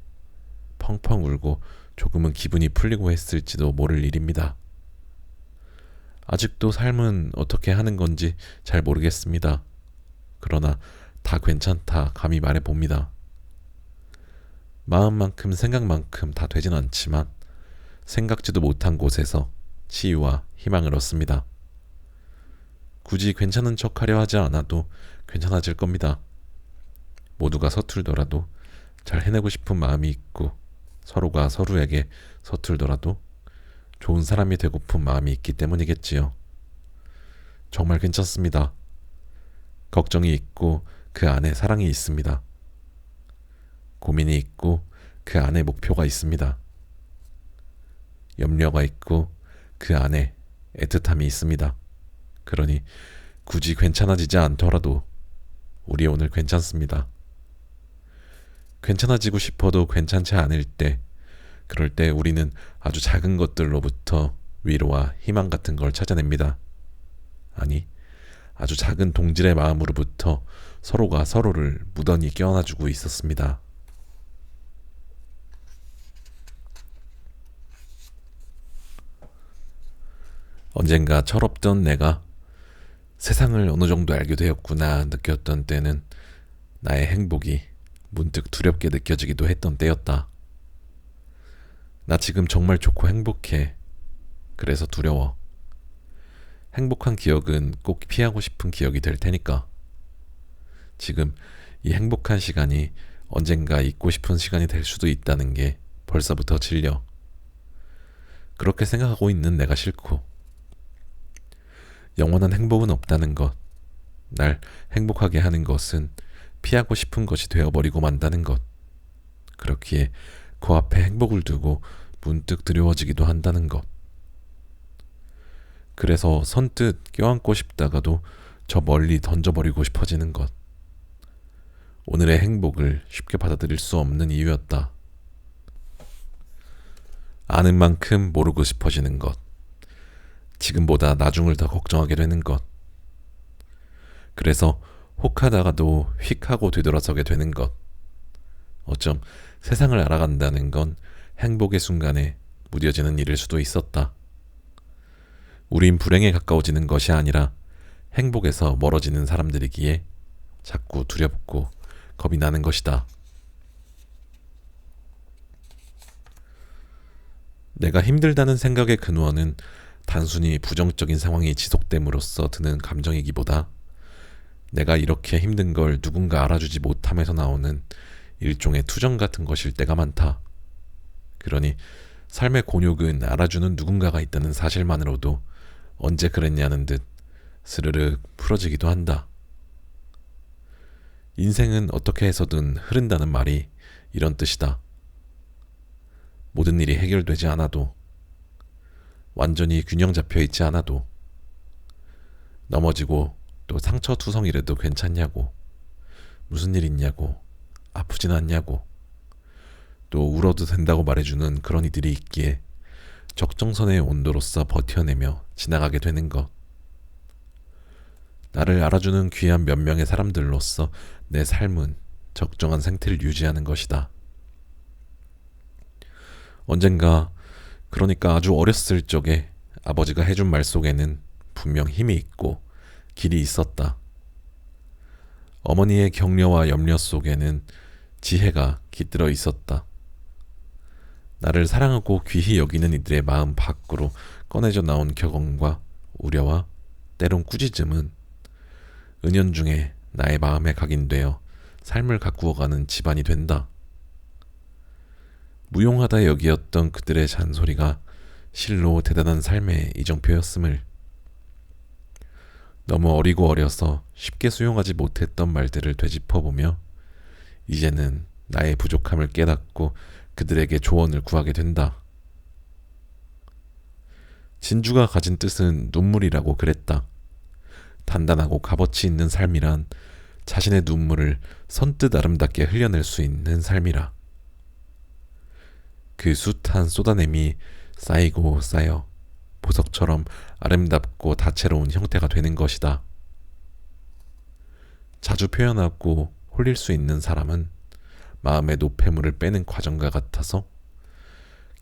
펑펑 울고 조금은 기분이 풀리고 했을지도 모를 일입니다. 아직도 삶은 어떻게 하는 건지 잘 모르겠습니다. 그러나 다 괜찮다 감히 말해봅니다. 마음만큼 생각만큼 다 되진 않지만 생각지도 못한 곳에서 치유와 희망을 얻습니다. 굳이 괜찮은 척 하려 하지 않아도 괜찮아질 겁니다. 모두가 서툴더라도 잘 해내고 싶은 마음이 있고 서로가 서로에게 서툴더라도 좋은 사람이 되고픈 마음이 있기 때문이겠지요. 정말 괜찮습니다. 걱정이 있고 그 안에 사랑이 있습니다. 고민이 있고 그 안에 목표가 있습니다. 염려가 있고 그 안에 애틋함이 있습니다. 그러니 굳이 괜찮아지지 않더라도 우리 오늘 괜찮습니다. 괜찮아지고 싶어도 괜찮지 않을 때, 그럴 때 우리는 아주 작은 것들로부터 위로와 희망 같은 걸 찾아냅니다. 아니, 아주 작은 동질의 마음으로부터 서로가 서로를 무던히 껴안아주고 있었습니다. 언젠가 철없던 내가 세상을 어느 정도 알게 되었구나 느꼈던 때는 나의 행복이 문득 두렵게 느껴지기도 했던 때였다. 나 지금 정말 좋고 행복해. 그래서 두려워. 행복한 기억은 꼭 피하고 싶은 기억이 될 테니까. 지금 이 행복한 시간이 언젠가 잊고 싶은 시간이 될 수도 있다는 게 벌써부터 질려. 그렇게 생각하고 있는 내가 싫고. 영원한 행복은 없다는 것, 날 행복하게 하는 것은 피하고 싶은 것이 되어버리고 만다는 것. 그렇기에 코앞에 행복을 두고 문득 두려워지기도 한다는 것. 그래서 선뜻 껴안고 싶다가도 저 멀리 던져버리고 싶어지는 것. 오늘의 행복을 쉽게 받아들일 수 없는 이유였다. 아는 만큼 모르고 싶어지는 것. 지금보다 나중을 더 걱정하게 되는 것. 그래서 혹하다가도 휙 하고 되돌아서게 되는 것. 어쩜 세상을 알아간다는 건 행복의 순간에 무뎌지는 일일 수도 있었다. 우린 불행에 가까워지는 것이 아니라 행복에서 멀어지는 사람들이기에 자꾸 두렵고 겁이 나는 것이다. 내가 힘들다는 생각의 근원은 단순히 부정적인 상황이 지속됨으로써 드는 감정이기보다 내가 이렇게 힘든 걸 누군가 알아주지 못함에서 나오는 일종의 투정 같은 것일 때가 많다. 그러니 삶의 곤욕은 알아주는 누군가가 있다는 사실만으로도 언제 그랬냐는 듯 스르륵 풀어지기도 한다. 인생은 어떻게 해서든 흐른다는 말이 이런 뜻이다. 모든 일이 해결되지 않아도, 완전히 균형 잡혀 있지 않아도, 넘어지고 또 상처투성이라도 괜찮냐고, 무슨 일 있냐고, 아프진 않냐고, 또 울어도 된다고 말해주는 그런 이들이 있기에 적정선의 온도로서 버텨내며 지나가게 되는 것. 나를 알아주는 귀한 몇 명의 사람들로서 내 삶은 적정한 상태를 유지하는 것이다. 언젠가, 그러니까 아주 어렸을 적에 아버지가 해준 말 속에는 분명 힘이 있고 길이 있었다. 어머니의 격려와 염려 속에는 지혜가 깃들어 있었다. 나를 사랑하고 귀히 여기는 이들의 마음 밖으로 꺼내져 나온 격언과 우려와 때론 꾸짖음은 은연중에 나의 마음에 각인되어 삶을 가꾸어가는 집안이 된다. 무용하다 여기었던 그들의 잔소리가 실로 대단한 삶의 이정표였음을, 너무 어리고 어려서 쉽게 수용하지 못했던 말들을 되짚어보며 이제는 나의 부족함을 깨닫고 그들에게 조언을 구하게 된다. 진주가 가진 뜻은 눈물이라고 그랬다. 단단하고 값어치 있는 삶이란 자신의 눈물을 선뜻 아름답게 흘려낼 수 있는 삶이라. 그 숱한 쏟아냄이 쌓이고 쌓여 보석처럼 아름답고 다채로운 형태가 되는 것이다. 자주 표현하고 홀릴 수 있는 사람은 마음의 노폐물을 빼는 과정과 같아서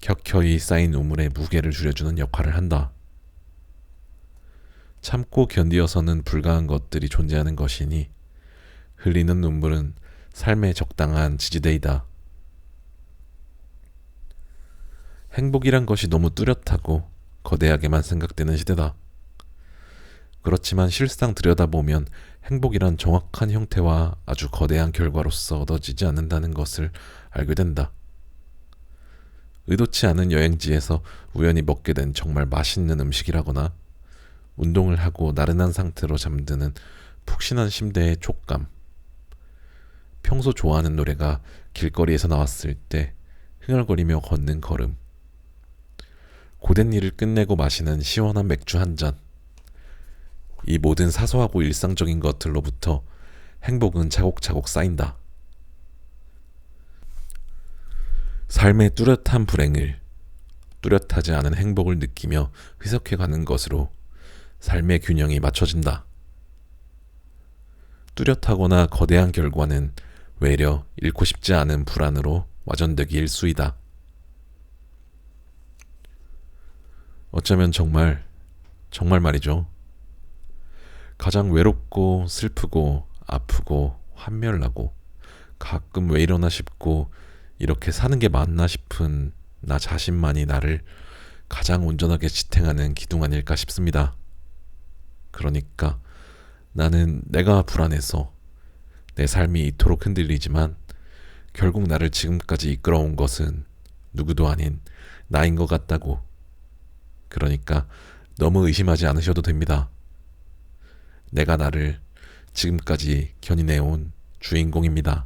켜켜이 쌓인 우물의 무게를 줄여주는 역할을 한다. 참고 견디어서는 불가한 것들이 존재하는 것이니 흘리는 눈물은 삶의 적당한 지지대이다. 행복이란 것이 너무 뚜렷하고 거대하게만 생각되는 시대다. 그렇지만 실상 들여다보면 행복이란 정확한 형태와 아주 거대한 결과로서 얻어지지 않는다는 것을 알게 된다. 의도치 않은 여행지에서 우연히 먹게 된 정말 맛있는 음식이라거나 운동을 하고 나른한 상태로 잠드는 푹신한 침대의 촉감, 평소 좋아하는 노래가 길거리에서 나왔을 때 흥얼거리며 걷는 걸음, 고된 일을 끝내고 마시는 시원한 맥주 한 잔. 이 모든 사소하고 일상적인 것들로부터 행복은 차곡차곡 쌓인다. 삶의 뚜렷한 불행을 뚜렷하지 않은 행복을 느끼며 희석해가는 것으로 삶의 균형이 맞춰진다. 뚜렷하거나 거대한 결과는 외려 잃고 싶지 않은 불안으로 와전되기 일쑤이다. 어쩌면 정말 말이죠. 가장 외롭고 슬프고 아프고 환멸나고 가끔 왜 이러나 싶고 이렇게 사는 게 맞나 싶은 나 자신만이 나를 가장 온전하게 지탱하는 기둥 아닐까 싶습니다. 그러니까 나는 내가 불안해서 내 삶이 이토록 흔들리지만 결국 나를 지금까지 이끌어온 것은 누구도 아닌 나인 것 같다고. 그러니까 너무 의심하지 않으셔도 됩니다. 내가 나를 지금까지 견인해온 주인공입니다.